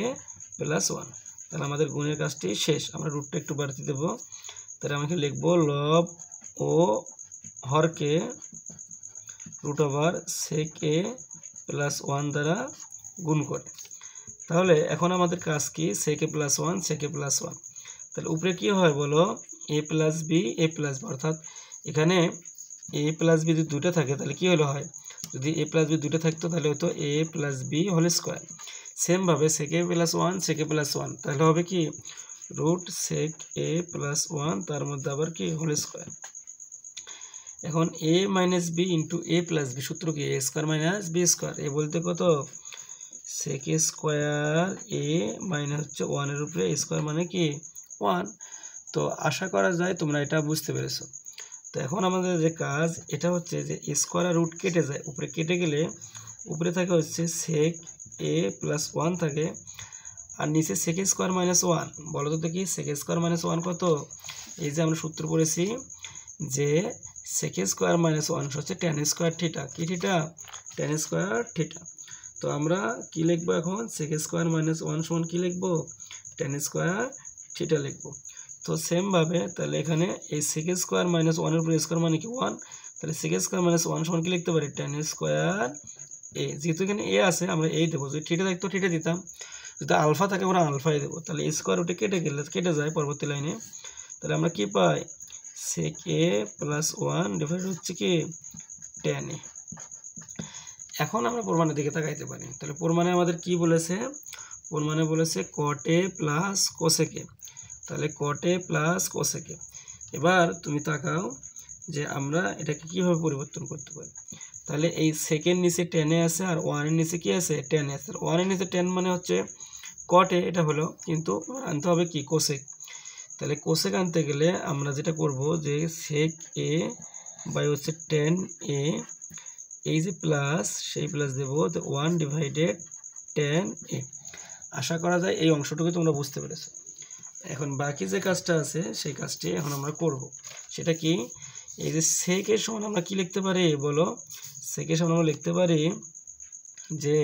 প্লাস 1। তাহলে আমাদের গুণের কাজটি শেষ। আমরা রুটটা একটু বাড়তি দেব। তাহলে আমাকে লিখব লব ও হরকে √sec a প্লাস 1 দ্বারা গুণ করে। তাহলে এখন আমাদের কাজ কি, sec a plus 1 sec a plus 1। তাহলে উপরে কি হয় বলো, a plus b a plus b, অর্থাৎ এখানে a প্লাস b যদি দুটো থাকে তাহলে কি হলো হয়, যদি a প্লাস b দুটো থাকতো তাহলে হতো a plus b whole square. সেমভাবে sec a plus 1 sec a plus 1 তাহলে হবে কি √sec a প্লাস 1 তার মধ্যে আবার কি হোল স্কোয়ার। এখন a minus b into a plus b, সূত্র কি a square minus b square. এ বলতে কত, sec a square a minus হচ্ছে 1 এর উপরে স্কোয়ার মানে কি 1। তো আশা করা যায় তোমরা এটা বুঝতে পেরেছো। তো এখন আমাদের যে কাজ এটা হচ্ছে যে স্কোয়ার আর রুট কেটে যায়, উপরে কেটে গেলে উপরে থাকে হচ্ছে sec a প্লাস 1 থাকে আর নিচে sec a স্কোয়ার মাইনাস 1। বলো তো দেখি sec a স্কোয়ার মাইনাস 1 কত, এই যে আমরা সূত্র পড়েছি যে sec a স্কোয়ার মাইনাস 1 হচ্ছে tan স্কোয়ার থিটা। কি থিটা, tan স্কোয়ার থিটা। তো আমরা কি লিখবো এখন, sec a স্কোয়ার মাইনাস 1 সমান কি লিখবো, tan স্কোয়ার থিটা লিখবো। তো সেম ভাবে তাহলে এখানে এই sec a স্কোয়ার মাইনাস 1 এর উপরে স্কোয়ার মানে কি 1, তাহলে sec a স্কোয়ার মাইনাস 1 সমান কি লিখতে পারি, tan স্কোয়ার a। যেহেতু এখানে a আছে আমরা এই দেবো, যদি থিটা থাকতো থিটা দিতাম, যদি আলফা থাকে আমরা আলফাই দেবো। তাহলে স্কোয়ার রুটে কেটে যায় পরবর্তী লাইনে। তাহলে আমরা কি পাই, sec a প্লাস 1 ডিভাইড হচ্ছে কি tan a। এখন আমরা প্রমাণের দিকে তাকাইতে পারি। তাহলে প্রমাণে আমাদের কি বলেছে, প্রমাণে বলেছে cot a plus cosec a। তাহলে cot a plus cosec a। এবার তুমি তাকাও যে আমরা এটাকে কিভাবে পরিবর্তন করতে পারি। তাহলে এই সেকেন্ড নিচে tan a আছে আর 1 এর নিচে কি আছে, tan a আছে। 1 এর নিচে tan মানে হচ্ছে cot a, এটা হলো, কিন্তু আনতে হবে কি cosec। তাহলে cosec আনতে গেলে আমরা যেটা করব যে sec a বাই হচ্ছে tan a, এই যে প্লাস সেই প্লাস দেব 1 ডিভাইডেড tan a। আশা করা যায় এই অংশটুকু তোমরা বুঝতে পেরেছো। এখন বাকি যে কাজটা আছে সেই কাজটি এখন আমরা করব। সেটা কি, এই যে সেকের সমান আমরা কি লিখতে পারি বলো, সেকের সমান আমরা লিখতে পারি যে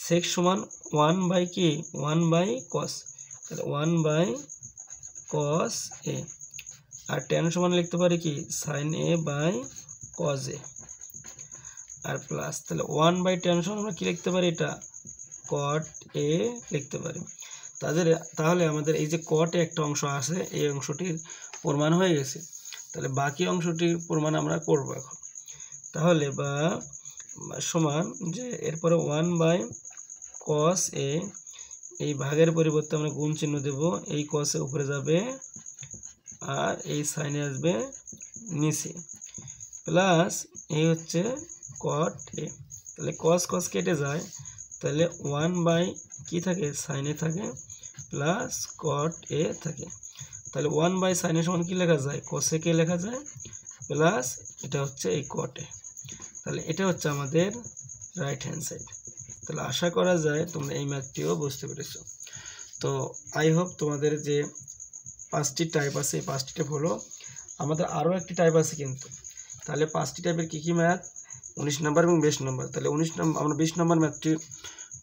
সেক সমান 1 কি 1/cos, তাহলে 1/cos a। আর tan সমান লিখতে পারি কি sin a/cos a R plus, তাহলে 1/tan সমান আমরা কি লিখতে পারি, এটা cot a লিখতে পারি। তাহলে আমাদের এই যে cot এ একটা অংশ আছে, এই অংশটির প্রমাণ হয়ে গেছে। তাহলে বাকি অংশটির প্রমাণ আমরা করব এখন। তাহলে বা সমান যে এরপরে 1/cos a, এই ভাগের পরিবর্তে আমরা গুণ চিহ্ন দেব, এই cos এ উপরে যাবে আর এই sin এ আসবে নিচে, প্লাস এই হচ্ছে cot a। তাহলে cos কেটে যায়, তাহলে 1 কি থাকে sin a থাকে প্লাস cot a থাকে। তাহলে 1/sin a সমান কি লেখা যায়, cos a কে লেখা যায় প্লাস এটা হচ্ছে এই cot a। তাহলে এটা হচ্ছে আমাদের রাইট হ্যান্ড সাইড। তাহলে আশা করা যায় তোমরা এই ম্যাথটিও বুঝতে পেরেছো। তো আই হোপ তোমাদের যে 5টি টাইপ আছে এই 5টি টাইপ হলো। আমাদের আরও একটি টাইপ আছে কিন্তু। তাহলে 5টি টাইপের কী ম্যাথ, 19 নম্বর এবং 20 নম্বর। তাহলে 19 নম্বর আমরা 20 নম্বর ম্যাথটি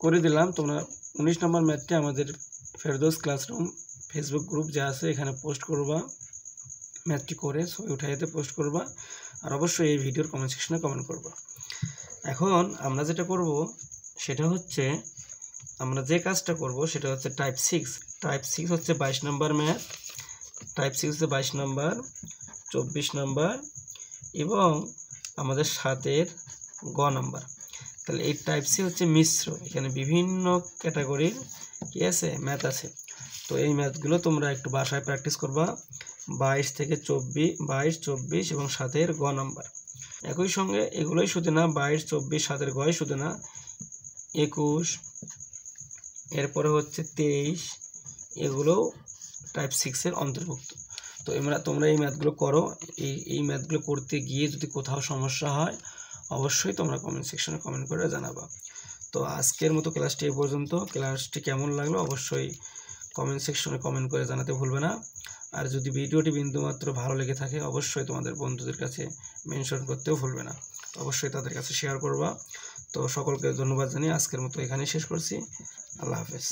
করে দিলাম। তোমরা 19 নম্বর ম্যাথটি আমাদের ফেরদৌস ক্লাসরুম ফেসবুক গ্রুপ যা আছে এখানে পোস্ট করবা, ম্যাথটি করে ছবি উঠাইতে পোস্ট করবা, আর অবশ্যই এই ভিডিওর কমেন্ট সেকশনে কমেন্ট করবা। এখন আমরা যেটা করব সেটা হচ্ছে, আমরা যে কাজটা করব সেটা হচ্ছে টাইপ 6। টাইপ 6 হচ্ছে 22 নম্বর ম্যাথ। টাইপ 6 হচ্ছে 22 নম্বর, 24 নম্বর এবং আমাদের 7-এর গ নম্বর। তাহলে এই টাইপ সি হচ্ছে মিশ্র, এখানে বিভিন্ন ক্যাটাগরির কি আছে ম্যাথ আছে। তো এই ম্যাথগুলো তোমরা একটু বাসায় প্র্যাকটিস করবা, 22 থেকে 24, 22, 24 এবং 7-এর গ নম্বর। একই সঙ্গে এগুলোই শুধু না, 22, 24, 7-এর গই শুধু না, 21, এরপরে হচ্ছে 23, এগুলোও টাইপ 6-এর অন্তর্ভুক্ত। তো তোমরা এই ম্যাথগুলো করো। এই ম্যাথগুলো করতে গিয়ে যদি কোথাও সমস্যা হয় অবশ্যই তোমরা কমেন্ট সেকশনে কমেন্ট করে জানাবা। তো আজকের মতো ক্লাসটি এই পর্যন্ত। ক্লাসটি কেমন লাগলো অবশ্যই কমেন্ট সেকশনে কমেন্ট করে জানাতে ভুলবে না। আর যদি ভিডিওটি বিন্দুমাত্র ভালো লেগে থাকে অবশ্যই তোমাদের বন্ধুদের কাছে মেনশন করতেও ভুলবে না, অবশ্যই তাদের কাছে শেয়ার করবা। তো সকলকে ধন্যবাদ জানিয়ে আজকের মতো এখানেই শেষ করছি। আল্লাহ হাফেজ।